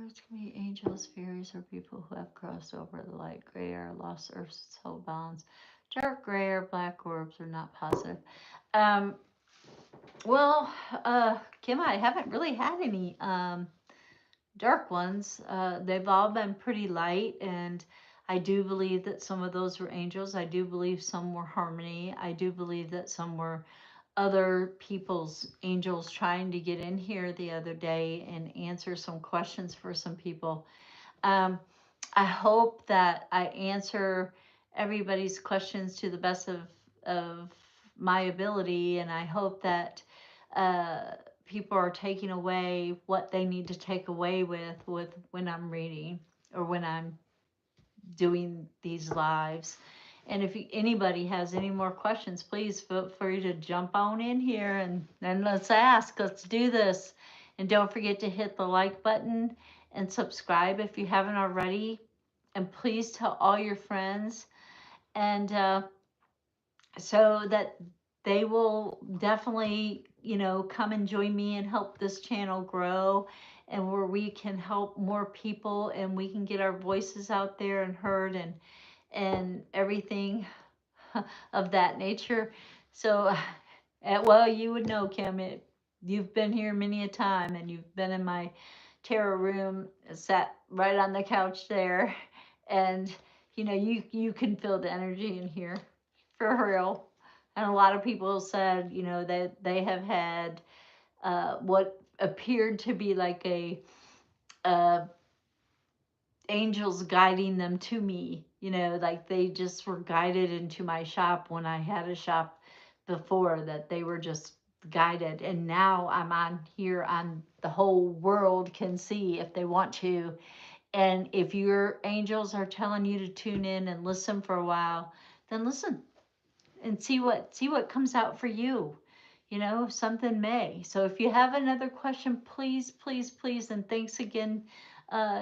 It's gonna be angels, fairies, or people who have crossed over the light gray or lost Earth's soul bounds. Dark gray or black orbs are not positive. Um, well, Kim, I haven't really had any dark ones. They've all been pretty light, and I do believe that some of those were angels. I do believe some were harmony. I do believe that some were other people's angels trying to get in here the other day and answer some questions for some people. Um, I hope that I answer everybody's questions to the best of my ability, and I hope that uh, people are taking away what they need to take away with when I'm reading or when I'm doing these lives. And if anybody has any more questions, please feel free to jump on in here and let's ask. Let's do this. And don't forget to hit the like button and subscribe if you haven't already. And please tell all your friends. And so that they will definitely, come and join me and help this channel grow, and where we can help more people and we can get our voices out there and heard and everything of that nature. So, well, you would know, Kim, you've been here many a time and you've been in my tarot room, sat right on the couch there, and you can feel the energy in here for real. And a lot of people said, that they have had what appeared to be like uh, angels guiding them to me. Like they just were guided into my shop when I had a shop before, that they were just guided. And now I'm on here on the whole world can see if they want to. And if your angels are telling you to tune in and listen for a while, then listen and see what comes out for you. Something may. So if you have another question, please, please, please, and thanks again,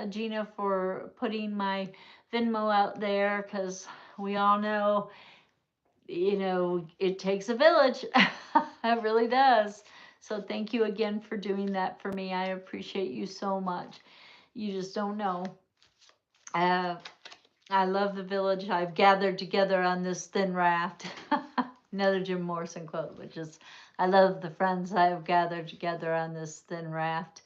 Gina, for putting my Venmo out there, because we all know, it takes a village. It really does. So thank you again for doing that for me. I appreciate you so much. You just don't know. Uh, I love the village I've gathered together on this thin raft. Another Jim Morrison quote, which is, I love the friends I have gathered together on this thin raft,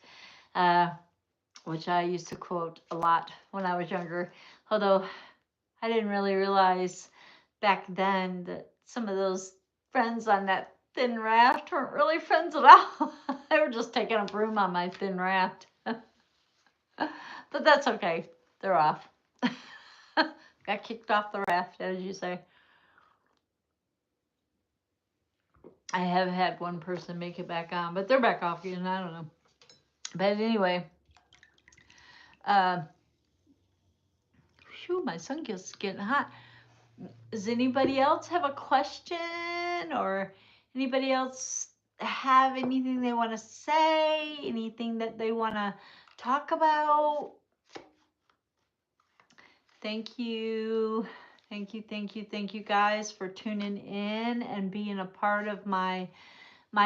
which I used to quote a lot when I was younger. Although I didn't really realize back then that some of those friends on that thin raft weren't really friends at all. They were just taking up room on my thin raft. But that's okay. They're off. Got kicked off the raft, as you say. I have had one person make it back on, but they're back off again. I don't know. But anyway, whew, my sun is getting hot. Does anybody else have a question, or anybody else have anything they want to say, anything that they want to talk about? Thank you. Thank you guys for tuning in and being a part of my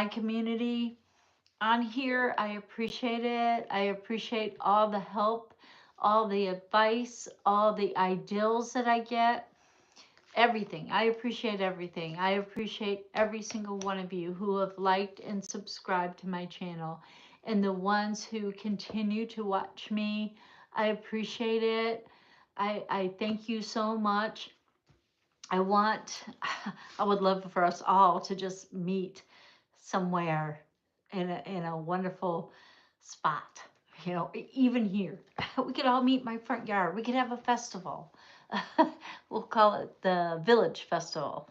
community on here. I appreciate it. I appreciate all the help, all the advice, all the ideals that I get. Everything. I appreciate everything. I appreciate every single one of you who have liked and subscribed to my channel, and the ones who continue to watch me. I appreciate it. I thank you so much. I would love for us all to just meet somewhere in a wonderful spot. You know, even here, we could all meet in my front yard. We could have a festival. We'll call it the Village Festival,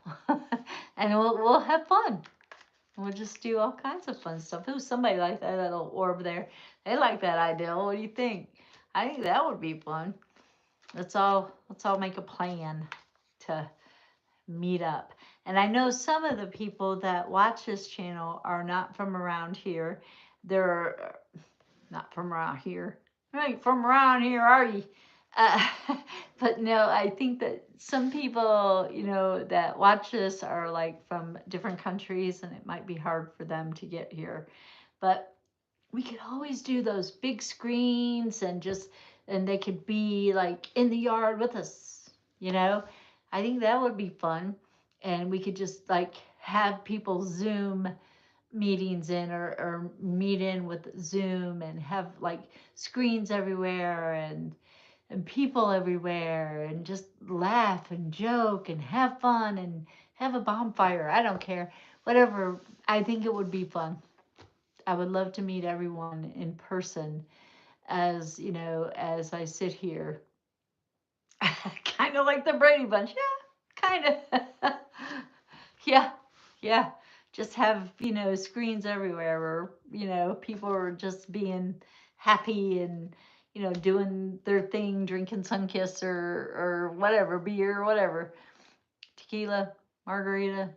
and we'll have fun. We'll just do all kinds of fun stuff. Ooh, somebody like that little orb there. They like that idea. What do you think? I think that would be fun. Let's all make a plan to meet up. And I know some of the people that watch this channel are not from around here. They're not from around here. You ain't from around here, are you? Uh, but no, I think that some people, you know, that watch this are like from different countries, and it might be hard for them to get here. But we could always do those big screens and they could be like in the yard with us, you know. I think that would be fun. And we could just like have people Zoom meetings in, or meet in with Zoom, and have like screens everywhere, and people everywhere, and just laugh and joke and have fun and have a bonfire. I don't care. Whatever. I think it would be fun. I would love to meet everyone in person, as you know, as I sit here. Kind of like the Brady Bunch. Yeah, kind of. Yeah, yeah. Just have, you know, screens everywhere, or, you know, people are just being happy and, you know, doing their thing, drinking Sunkiss or whatever, beer or whatever. Tequila, margarita.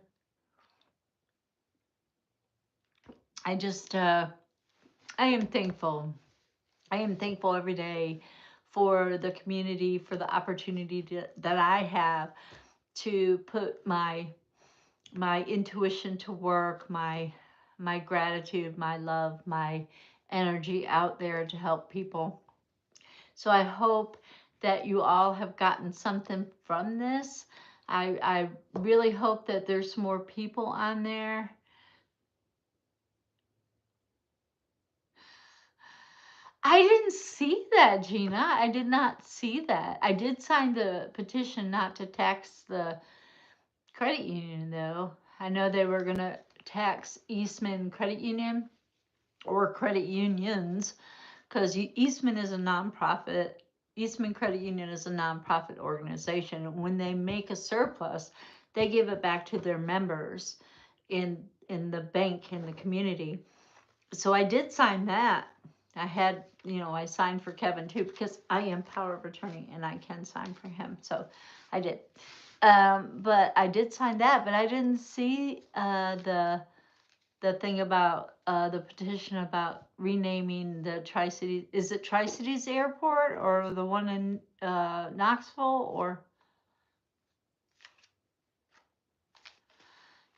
I just, I am thankful. I am thankful every day for the community, for the opportunity that I have to put my intuition to work, my gratitude, my love, my energy out there to help people. So I hope that you all have gotten something from this. I really hope that there's more people on there. I didn't see that, Gina. I did not see that. I did sign the petition not to tax the credit union, though. I know they were going to tax Eastman Credit Union, or credit unions, because Eastman is a nonprofit. Eastman Credit Union is a nonprofit organization. When they make a surplus, they give it back to their members in the bank, in the community. So I did sign that. I had, you know, I signed for Kevin too, because I am power of attorney and I can sign for him. So I did. But I did sign that, but I didn't see the thing about the petition about renaming the Tri-Cities. Is it Tri-Cities Airport, or the one in Knoxville, or?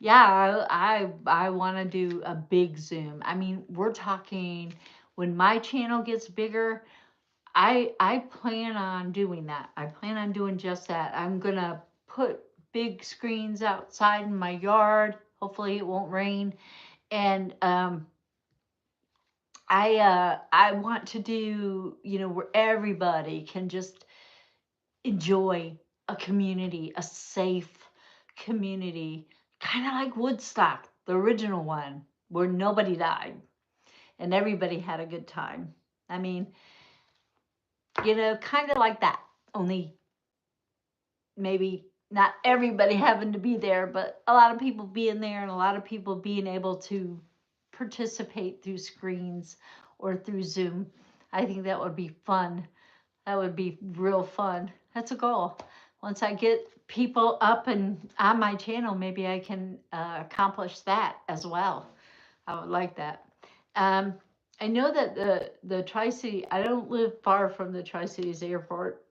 Yeah, I want to do a big Zoom. I mean, we're talking, when my channel gets bigger, I plan on doing that. I plan on doing just that. I'm gonna put big screens outside in my yard. Hopefully it won't rain. And I want to do, you know, where everybody can just enjoy a community, a safe community, kind of like Woodstock, the original one, where nobody died and everybody had a good time. I mean, you know, kind of like that, only maybe not everybody having to be there, but a lot of people being there, and a lot of people being able to participate through screens or through Zoom. I think that would be fun. That would be real fun. That's a goal. Once I get people up and on my channel, maybe I can accomplish that as well. I would like that. Um, I know that the Tri-City, I don't live far from the Tri-Cities airport,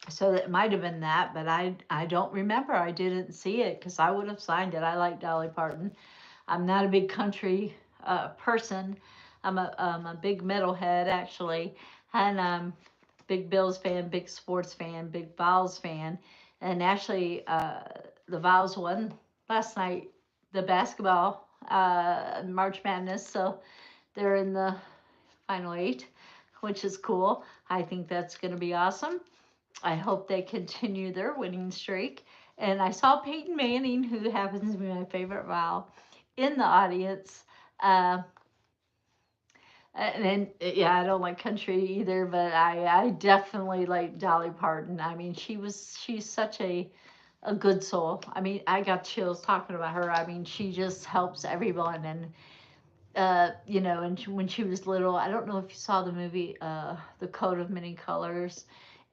so it might have been that, but I don't remember. I didn't see it because I would have signed it. I like Dolly Parton. I'm not a big country person. I'm a big metalhead actually, and big Bills fan, big sports fan, big Vols fan, and actually the Vols won last night the basketball March Madness, so they're in the final eight, which is cool. I think that's going to be awesome. I hope they continue their winning streak. And I saw Peyton Manning, who happens to be my favorite Vol, in the audience. Uh, and yeah, I don't like country either, but I definitely like Dolly Parton. I mean, she's such a good soul. I mean, I got chills talking about her. I mean, she just helps everyone. And you know, and when she was little, I don't know if you saw the movie, The Coat of Many Colors,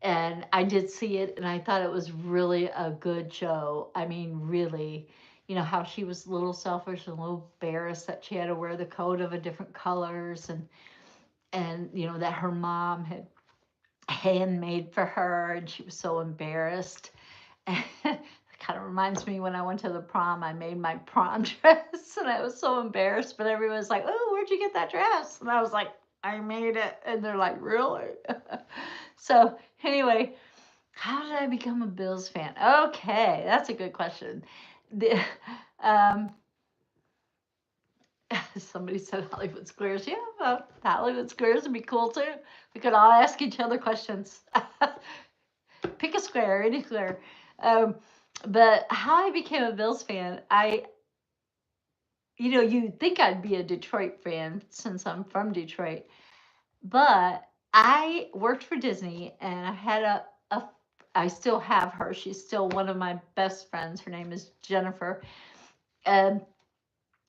and I did see it, and I thought it was really a good show. I mean, really, you know, how she was a little selfish and a little embarrassed that she had to wear the coat of a different colors, and you know that her mom had handmade for her, and she was so embarrassed. It kind of reminds me when I went to the prom, I made my prom dress and I was so embarrassed, but everyone was like, "Oh, where'd you get that dress?" And I was like, "I made it." And they're like, "Really?" So, anyway, how did I become a Bills fan? Okay, that's a good question. The, um, somebody said Hollywood Squares. Yeah, well, Hollywood Squares would be cool too. We could all ask each other questions. Pick a square, any square. Um, but how I became a Bills fan, you know, you'd think I'd be a Detroit fan since I'm from Detroit, but I worked for Disney and I had I still have her. She's still one of my best friends. Her name is Jennifer. Um,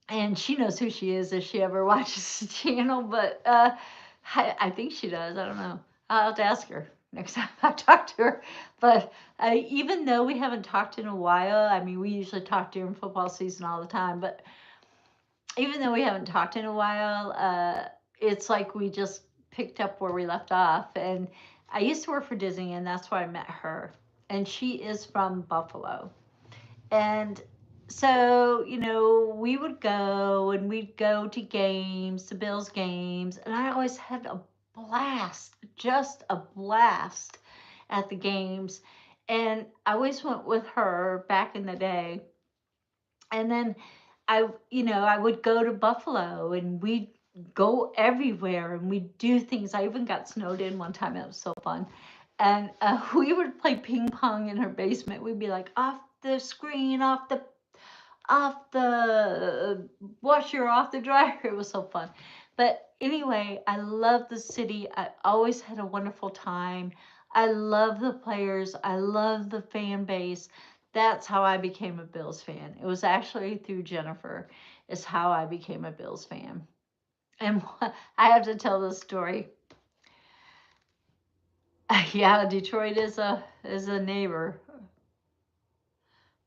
and she knows who she is if she ever watches the channel, but I think she does. I don't know. I'll have to ask her next time I talk to her. But even though we haven't talked in a while, I mean, we usually talk during football season all the time, but even though we haven't talked in a while, it's like we just picked up where we left off. And I used to work for Disney, and that's where I met her. And she is from Buffalo. And so, you know, we would go and we'd go to games, to Bills games, and I always had a blast, just a blast at the games. And I always went with her back in the day. And then you know, I would go to Buffalo and we'd go everywhere and we'd do things. I even got snowed in one time. It was so fun. And we would play ping pong in her basement. We'd be like off the screen, off the washer, off the dryer. It was so fun. But anyway, I love the city. I always had a wonderful time. I love the players. I love the fan base. That's how I became a Bills fan. It was actually through Jennifer, is how I became a Bills fan. And I have to tell this story. Yeah, Detroit is a neighbor.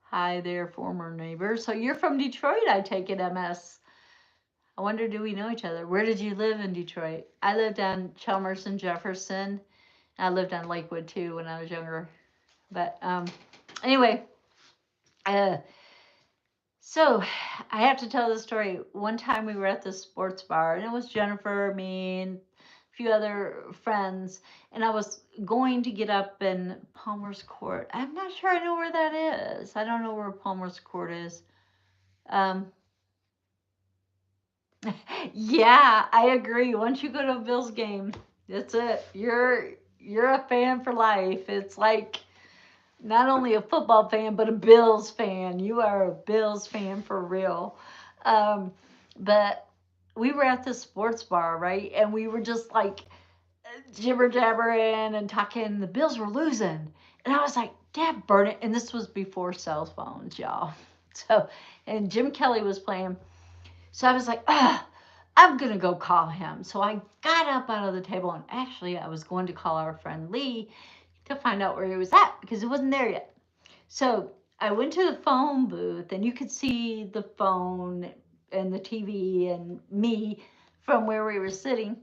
Hi there, former neighbor. So you're from Detroit, I take it, MS. I wonder, do we know each other? Where did you live in Detroit? I lived on Chalmers and Jefferson. I lived on Lakewood too when I was younger. But anyway, so I have to tell the story. One time we were at the sports bar, and it was Jennifer, me, and a few other friends, and I was going to get up in Palmer's Court. I'm not sure I know where that is. I don't know where Palmer's Court is. Um, yeah, I agree. Once you go to a Bills game, that's it. You're a fan for life. It's like not only a football fan, but a Bills fan. You are a Bills fan for real. Um, but we were at the sports bar, right? And we were just like jibber jabbering and talking. The Bills were losing. And I was like, Dad, burn it. And this was before cell phones, y'all. So, and Jim Kelly was playing. So I was like, I'm going to go call him. So I got up out of the table, and actually I was going to call our friend Lee to find out where he was at because he wasn't there yet. So I went to the phone booth, and you could see the phone and the TV and me from where we were sitting.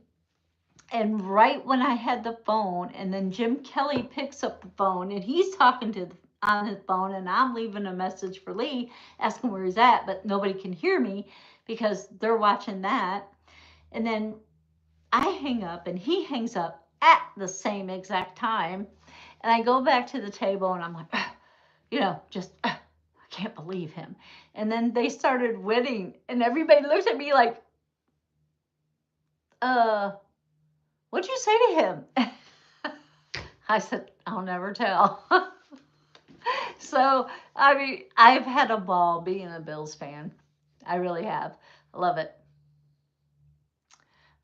And right when I had the phone, and then Jim Kelly picks up the phone, and he's talking to on his phone, and I'm leaving a message for Lee asking where he's at, but nobody can hear me because they're watching that. And then I hang up, and he hangs up at the same exact time. And I go back to the table, and I'm like, just I can't believe him. And then they started winning, and everybody looked at me like, uh, what'd you say to him? I said, I'll never tell. So, I mean, I've had a ball being a Bills fan. I really have. I love it.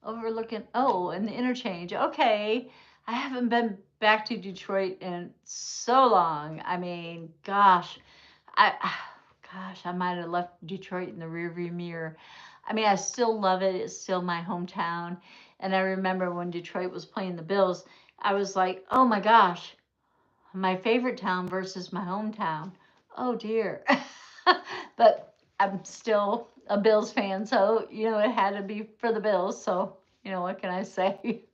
Overlooking, oh, and the interchange. Okay. I haven't been back to Detroit in so long. I mean, I, gosh, I might have left Detroit in the rearview mirror. I mean, I still love it. It's still my hometown. And I remember when Detroit was playing the Bills, I was like, oh my gosh, my favorite town versus my hometown. Oh dear. But I'm still a Bills fan, so it had to be for the Bills. So, what can I say?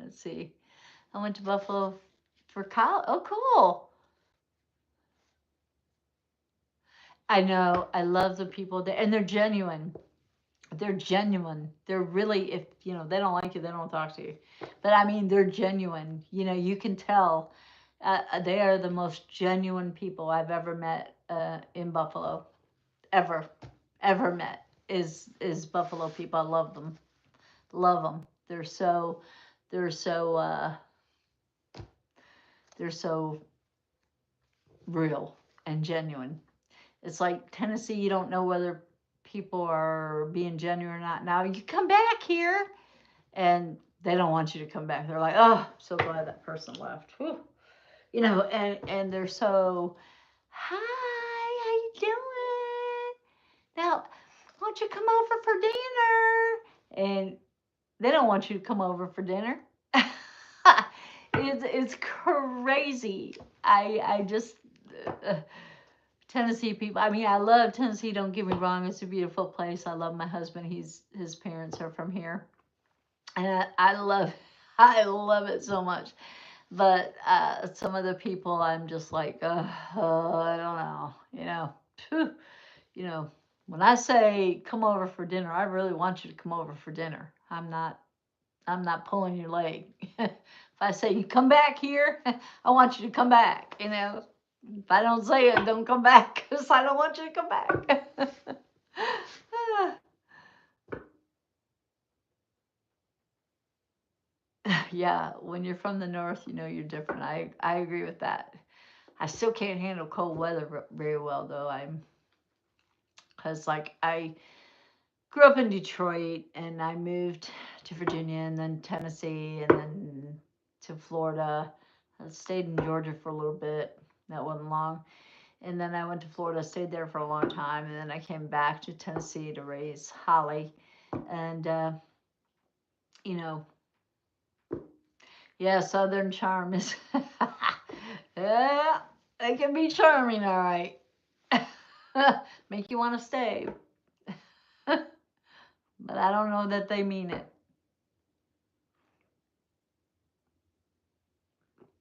Let's see. I went to Buffalo for college. Oh, cool. I know. I love the people there, and they're genuine. They're genuine. They're really, if they don't like you, they don't talk to you. But I mean, they're genuine. You can tell they are the most genuine people I've ever met in Buffalo. Ever met is Buffalo people. I love them. Love them. They're so they're so real and genuine. It's like Tennessee, you don't know whether people are being genuine or not. Now you come back here and they don't want you to come back. They're like, oh, I'm so glad that person left. Whew. And they're so, hi, how you doing? Now, why don't you come over for dinner? And they don't want you to come over for dinner. It's crazy. I just Tennessee people. I mean, I love Tennessee. Don't get me wrong; it's a beautiful place. I love my husband. His parents are from here, and I love it so much. But some of the people, I'm just like, I don't know. Phew, you know. When I say come over for dinner, I really want you to come over for dinner. I'm not pulling your leg. If I say you come back here, I want you to come back. If I don't say it, don't come back because I don't want you to come back. Yeah, when you're from the north, you're different. I agree with that. I still can't handle cold weather very well though. Because like I grew up in Detroit and I moved to Virginia and then Tennessee and then to Florida. I stayed in Georgia for a little bit. That wasn't long. And then I went to Florida, stayed there for a long time, and then I came back to Tennessee to raise Holly. And you know, yeah, Southern charm is yeah, they can be charming, all right. Make you want to stay. But I don't know that they mean it.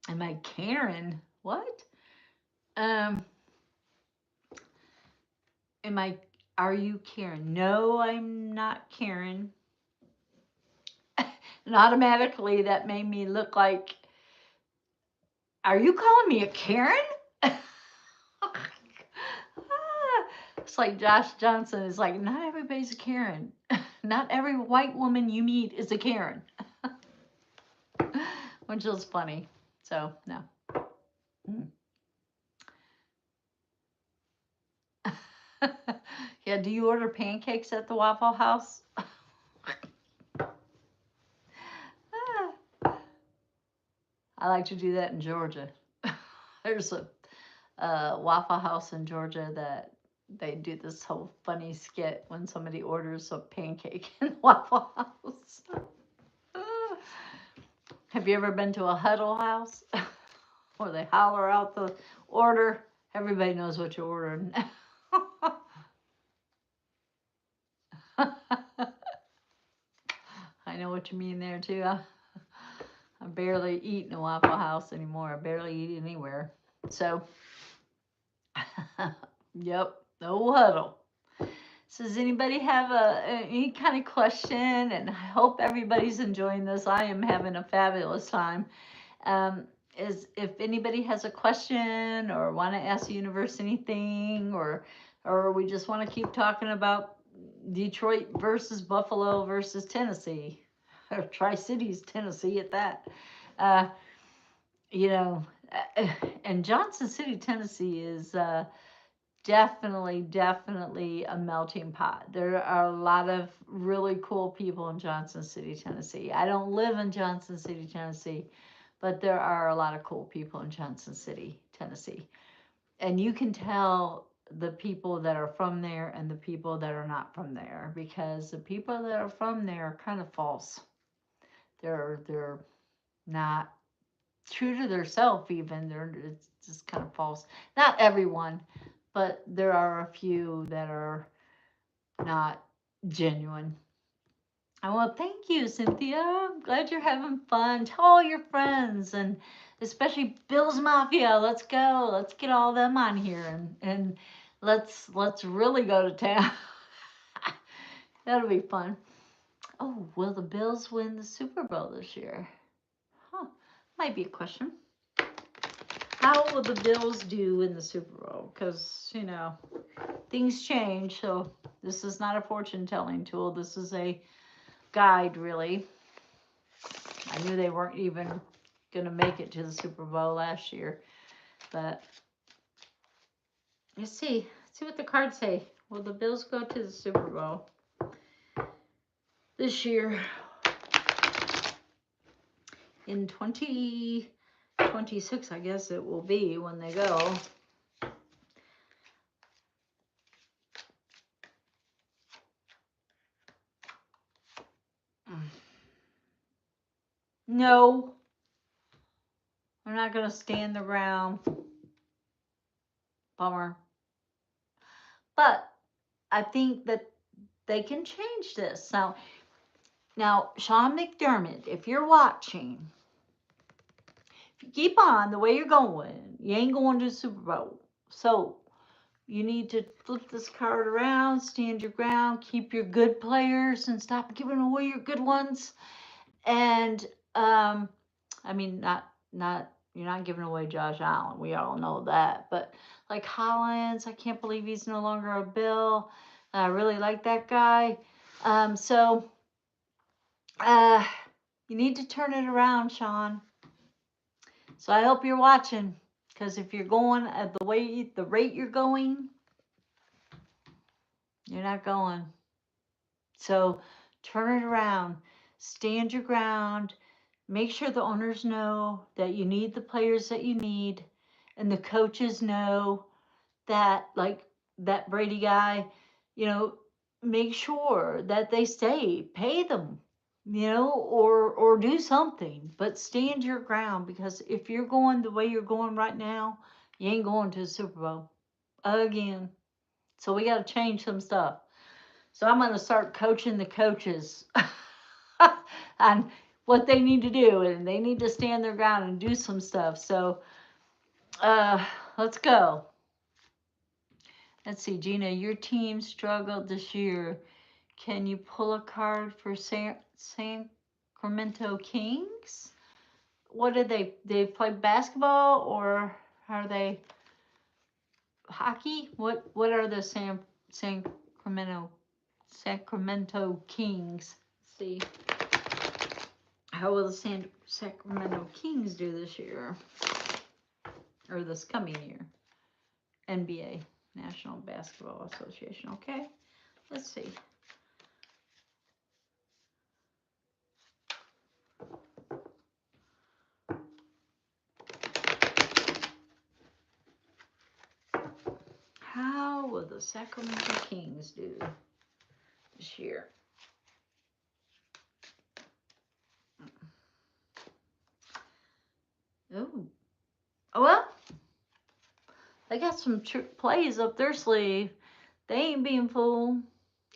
Am I Karen? What? Um, am I? Are you Karen? No, I'm not Karen. And automatically, that made me look like. Are you calling me a Karen? It's like Josh Johnson is like, not everybody's a Karen. Not every white woman you meet is a Karen. Which is funny. So, no. Yeah, do you order pancakes at the Waffle House? I like to do that in Georgia. There's a Waffle House in Georgia that they do this whole funny skit when somebody orders a pancake in Waffle House. Have you ever been to a Huddle House? or they holler out the order. Everybody knows what you're ordering. I know what you mean there too. I barely eat in a Waffle House anymore. I barely eat anywhere. So, yep, no huddle. So does anybody have any kind of question? And I hope everybody's enjoying this. I am having a fabulous time. Is if anybody has a question or want to ask the universe anything, or we just want to keep talking about Detroit versus Buffalo versus Tennessee, or Tri-Cities, Tennessee at that. Uh, you know, and Johnson City, Tennessee is definitely a melting pot. There are a lot of really cool people in Johnson City, Tennessee. I don't live in Johnson City, Tennessee, but there are a lot of cool people in Johnson City, Tennessee. And you can tell the people that are from there and the people that are not from there, because the people that are from there are kind of false. They're not true to their self even. It's just kind of false. Not everyone, but there are a few that are not genuine. Well, thank you, Cynthia. I'm glad you're having fun. Tell all your friends, and especially Bill's Mafia. Let's go. Let's get all them on here, and let's really go to town. That'll be fun. Oh, will the Bills win the Super Bowl this year? Huh. Might be a question. How will the Bills do in the Super Bowl? Because, things change. So this is not a fortune telling tool. This is a guide, really. I knew they weren't even going to make it to the Super Bowl last year. But let's see. Let's see what the cards say. Will the Bills go to the Super Bowl this year? In 2026, I guess it will be when they go. No. I'm not going to stand around. Bummer. But I think that they can change this. Now, Sean McDermott, if you're watching, if you keep on the way you're going, you ain't going to the Super Bowl. So you need to flip this card around, stand your ground, keep your good players, and stop giving away your good ones. And I mean, not you're not giving away Josh Allen. We all know that. But like Hollins, I can't believe he's no longer a Bill. I really like that guy. So you need to turn it around, Sean. So I hope you're watching, because if you're going at the rate you're going, you're not going. So turn it around, stand your ground, make sure the owners know that you need the players that you need, and the coaches know that, like that Brady guy, make sure that they stay, pay them, or do something, but stand your ground, because if you're going the way you're going right now, you ain't going to the Super Bowl again. So we got to change some stuff. So I'm going to start coaching the coaches on what they need to do, and they need to stand their ground and do some stuff. So let's go. Let's see, Gina, your team struggled this year. Can you pull a card for Sacramento Kings? What did they play basketball, or are they hockey? What are the Sacramento Kings? Let's see. How will the Sacramento Kings do this year? Or this coming year? NBA, National Basketball Association. Okay, let's see. How will the Sacramento Kings do this year? Oh, Well, they got some trick plays up their sleeve. They ain't being fooled.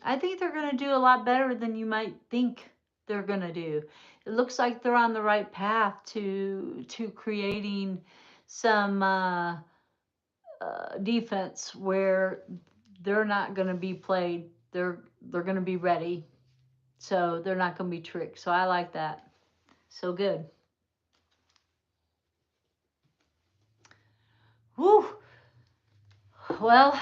I think they're going to do a lot better than you might think they're going to do. It looks like they're on the right path to creating some defense where they're not going to be played. They're going to be ready. So they're not going to be tricked. So I like that. So good. Whew. Well,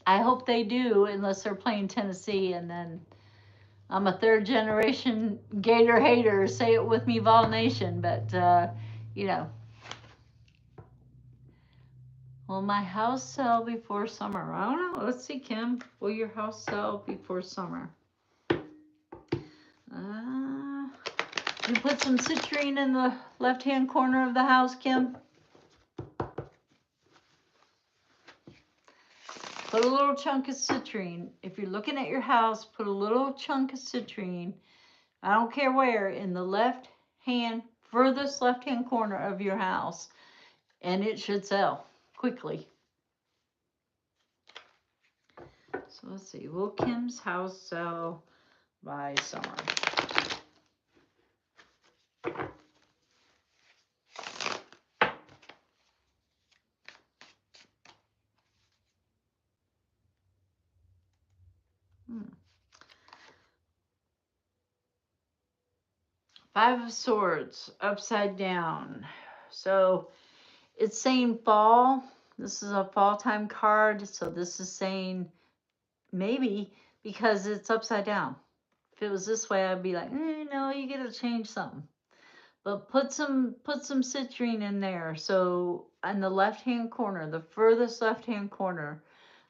I hope they do, unless they're playing Tennessee, and then I'm a third generation Gator hater. Say it with me, Vol Nation. But you know, will my house sell before summer? I don't know. Let's see, Kim. Will your house sell before summer? You put some citrine in the left-hand corner of the house, Kim. Put a little chunk of citrine. If you're looking at your house, put a little chunk of citrine. I don't care where, in the furthest left-hand corner of your house, and it should sell quickly. So let's see, will Kim's house sell by summer? Five of Swords, upside down. So it's saying fall. This is a fall time card. So this is saying maybe because it's upside down. If it was this way, I'd be like, no, you gotta change something. But put some citrine in there. So in the left-hand corner, the furthest left-hand corner,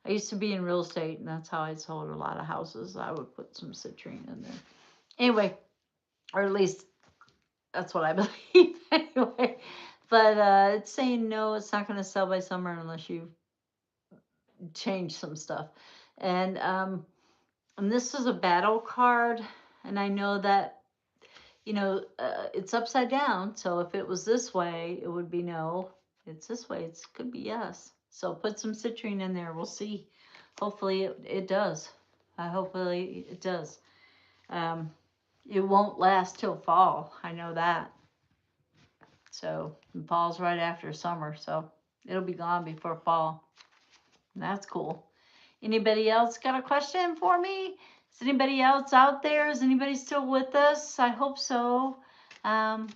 I used to be in real estate, and that's how I sold a lot of houses. I would put some citrine in there. Anyway, or at least that's what I believe anyway. But it's saying no, it's not going to sell by summer unless you change some stuff. And this is a battle card, and I know that it's upside down. So if it was this way, it would be no. It's this way, it could be yes. So put some citrine in there. We'll see. Hopefully it does. Hopefully it does. It won't last till fall. I know that. So fall's right after summer, so it'll be gone before fall. That's cool. Anybody else got a question for me? Is anybody else out there? Is anybody still with us? I hope so. I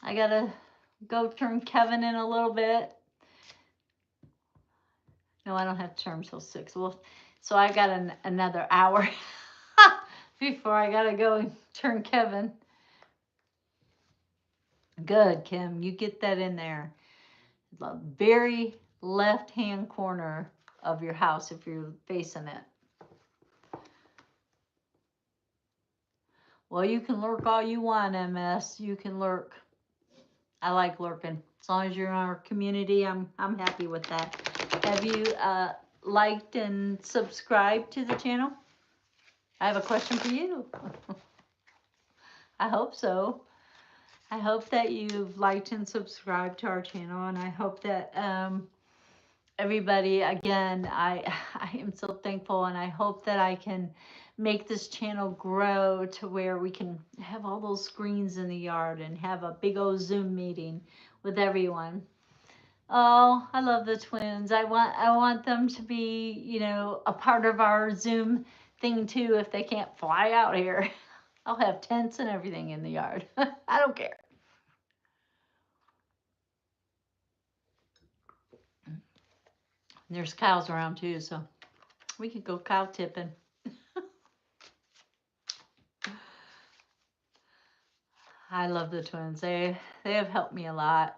gotta go turn Kevin in a little bit. No, I don't have to turn till 6. Well, so I got another hour before I gotta go and turn Kevin. Good, Kim. You get that in there. The very left-hand corner of your house if you're facing it. Well, you can lurk all you want, MS. You can lurk. I like lurking. As long as you're in our community, I'm happy with that. Have you liked and subscribed to the channel? I have a question for you. I hope so. I hope that you've liked and subscribed to our channel, and I hope that everybody, again, I am so thankful, and I hope that I can make this channel grow to where we can have all those screens in the yard and have a big old Zoom meeting with everyone. Oh, I love the twins. I want them to be, a part of our Zoom thing too if they can't fly out here. I'll have tents and everything in the yard. I don't care. There's cows around too, so we could go cow tipping. I love the twins. They have helped me a lot.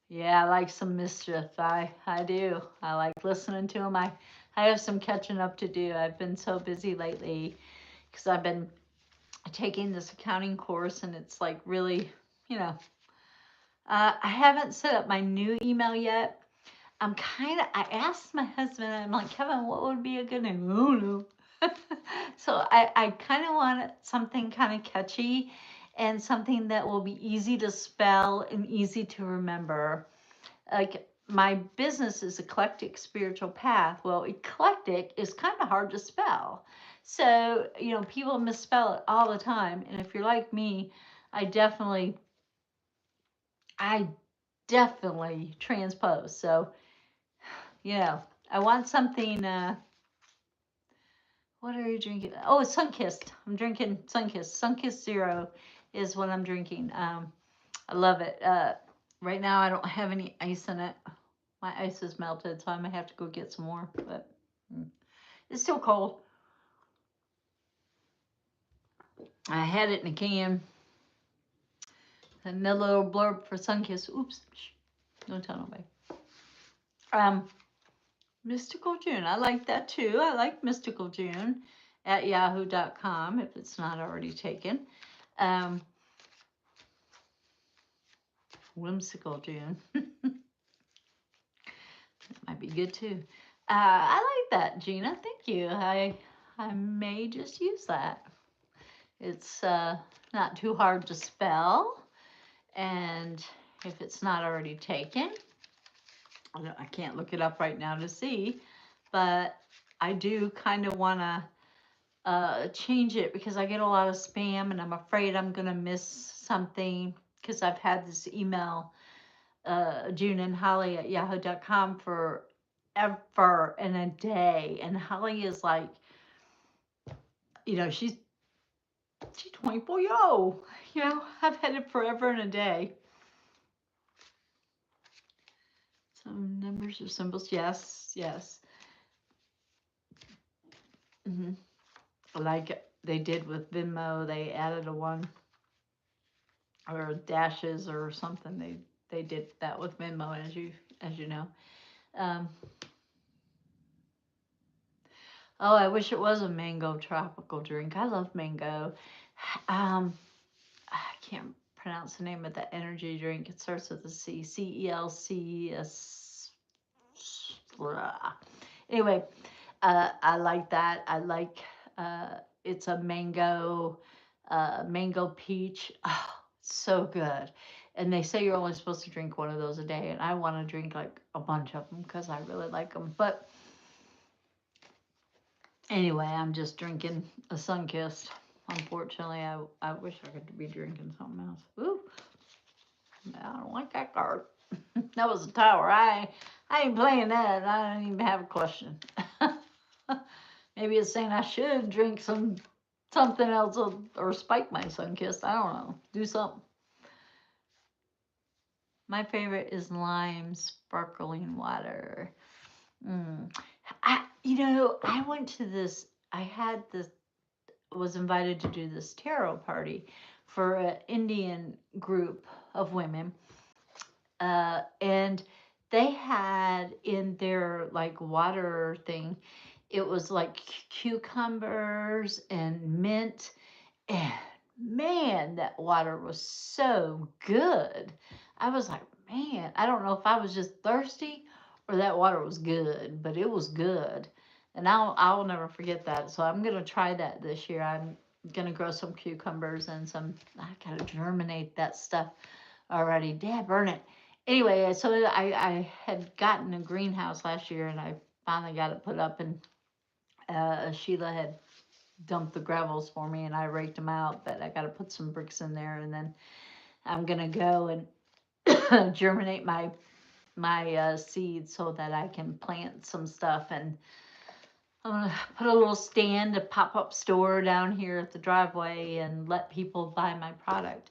Yeah, I like some mischief. I do. I like listening to them. I have some catching up to do. I've been so busy lately because I've been taking this accounting course, and it's like really, I haven't set up my new email yet. I asked my husband, I'm like, Kevin, what would be a good name? Oh, no. So I kind of want something kind of catchy, and something that will be easy to spell and easy to remember. Like my business is Eclectic Spiritual Path. Well, eclectic is kind of hard to spell. So, people misspell it all the time. And if you're like me, I definitely, I definitely transpose. So, I want something, what are you drinking? Oh, it's Sunkissed. I'm drinking Sunkissed. Sunkissed Zero is what I'm drinking. I love it. Right now I don't have any ice in it. My ice is melted, so I might have to go get some more, but it's still cold. I had it in a can. Another little blurb for Sunkissed. Oops. Don't tell nobody. Mystical June. I like that too. I like Mystical June at yahoo.com if it's not already taken. Whimsical June. Might be good too. I like that, Gina. Thank you. I may just use that. It's not too hard to spell, and if it's not already taken, I can't look it up right now to see, but I do kind of want to change it because I get a lot of spam, and I'm afraid I'm gonna miss something because I've had this email, June and Holly at yahoo.com forever and a day, and Holly is like, she's 24 years old. I've had it forever and a day. Some numbers or symbols, yes. Like they did with Venmo, they added a one or dashes or something. They did that with Venmo, as you know. Oh, I wish it was a mango tropical drink. I love mango. I can't pronounce the name of that energy drink. It starts with a C. CELCS. Anyway, I like that. I like it's a mango peach. Oh, so good. And they say you're only supposed to drink one of those a day, and I want to drink like a bunch of them because I really like them. But anyway, I'm just drinking a Sunkissed. Unfortunately, I wish I could be drinking something else. Ooh, I don't like that card. That was a tower. I ain't playing that. I don't even have a question. Maybe it's saying I should drink something else or spike my Sunkissed. I don't know. Do something. My favorite is lime sparkling water. I went to this. Was invited to do this tarot party for an Indian group of women, and they had in their like water thing, it was like cucumbers and mint, and man, that water was so good. I was like, man, I don't know if I was just thirsty or that water was good, but it was good. And I'll never forget that. So I'm gonna try that this year. I'm gonna grow some cucumbers and I gotta germinate that stuff already. Dad, burn it. Anyway, so I had gotten a greenhouse last year and I finally got it put up, and Sheila had dumped the gravels for me and I raked them out, but I got to put some bricks in there, and then I'm gonna go and germinate my seeds so that I can plant some stuff. And I'm gonna put a little stand, a pop-up store down here at the driveway, and let people buy my product,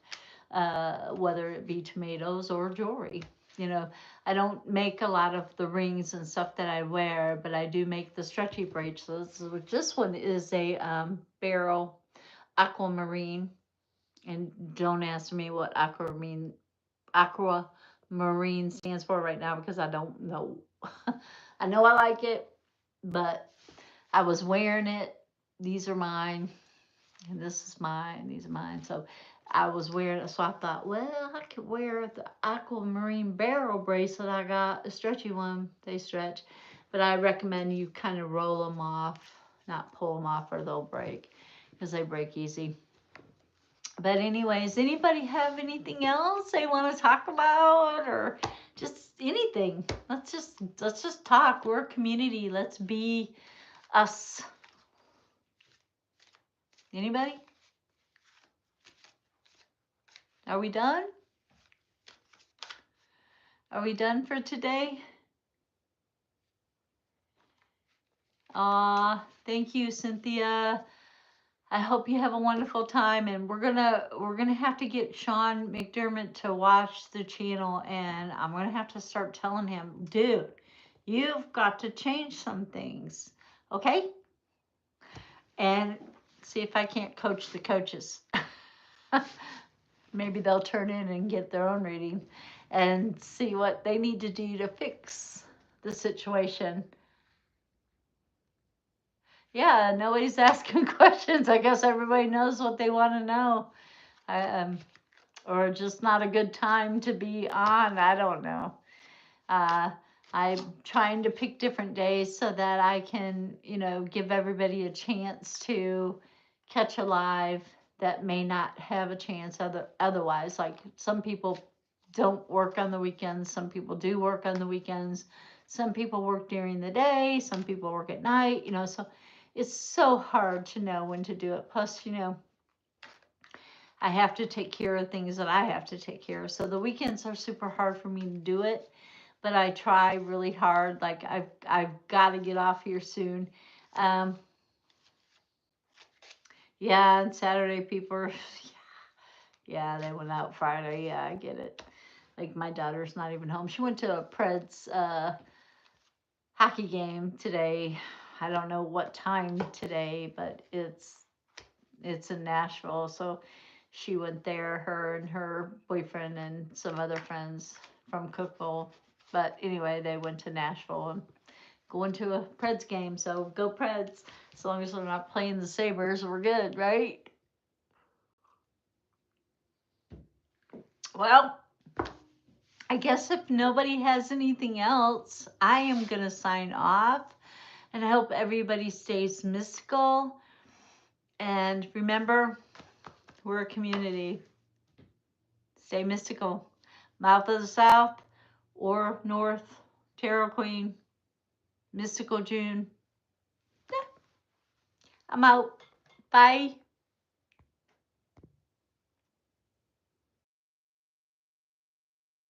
whether it be tomatoes or jewelry. I don't make a lot of the rings and stuff that I wear, but I do make the stretchy bracelets. This one is a barrel aquamarine, and don't ask me what aquamarine stands for right now because I don't know. I know I like it, but I was wearing it. These are mine, and this is mine. These are mine. So I was wearing it, so I thought, well, I could wear the aquamarine barrel bracelet I got, a stretchy one. They stretch, but I recommend you kind of roll them off, not pull them off, or they'll break, because they break easy. But anyways, anybody have anything else they want to talk about, or just anything? Let's just talk. We're a community. Let's be us. Anybody? Are we done? Are we done for today? Thank you, Cynthia. I hope you have a wonderful time, and we're gonna have to get Sean McDermott to watch the channel, and I'm gonna have to start telling him, dude, you've got to change some things, okay? And see if I can't coach the coaches. Maybe they'll turn in and get their own reading and see what they need to do to fix the situation. Yeah, nobody's asking questions. I guess everybody knows what they want to know. Or just not a good time to be on. I don't know. I'm trying to pick different days so that I can, give everybody a chance to catch a live that may not have a chance otherwise. Like some people don't work on the weekends, some people do work on the weekends, some people work during the day, some people work at night, so it's so hard to know when to do it. Plus, I have to take care of things that I have to take care of. So the weekends are super hard for me to do it, but I try really hard. Like I've got to get off here soon. Yeah, and Saturday people are, yeah, they went out Friday. Yeah, I get it. Like my daughter's not even home. She went to a Preds hockey game today. I don't know what time today, but it's in Nashville. So she went there, her and her boyfriend and some other friends from Cookville. But anyway, they went to Nashville and going to a Preds game. So go Preds. As long as they're not playing the Sabres, we're good, right? Well, I guess if nobody has anything else, I am going to sign off. And I hope everybody stays mystical. And remember, we're a community. Stay mystical. Mouth of the South or North, Tarot Queen, Mystical June. Yeah. I'm out. Bye.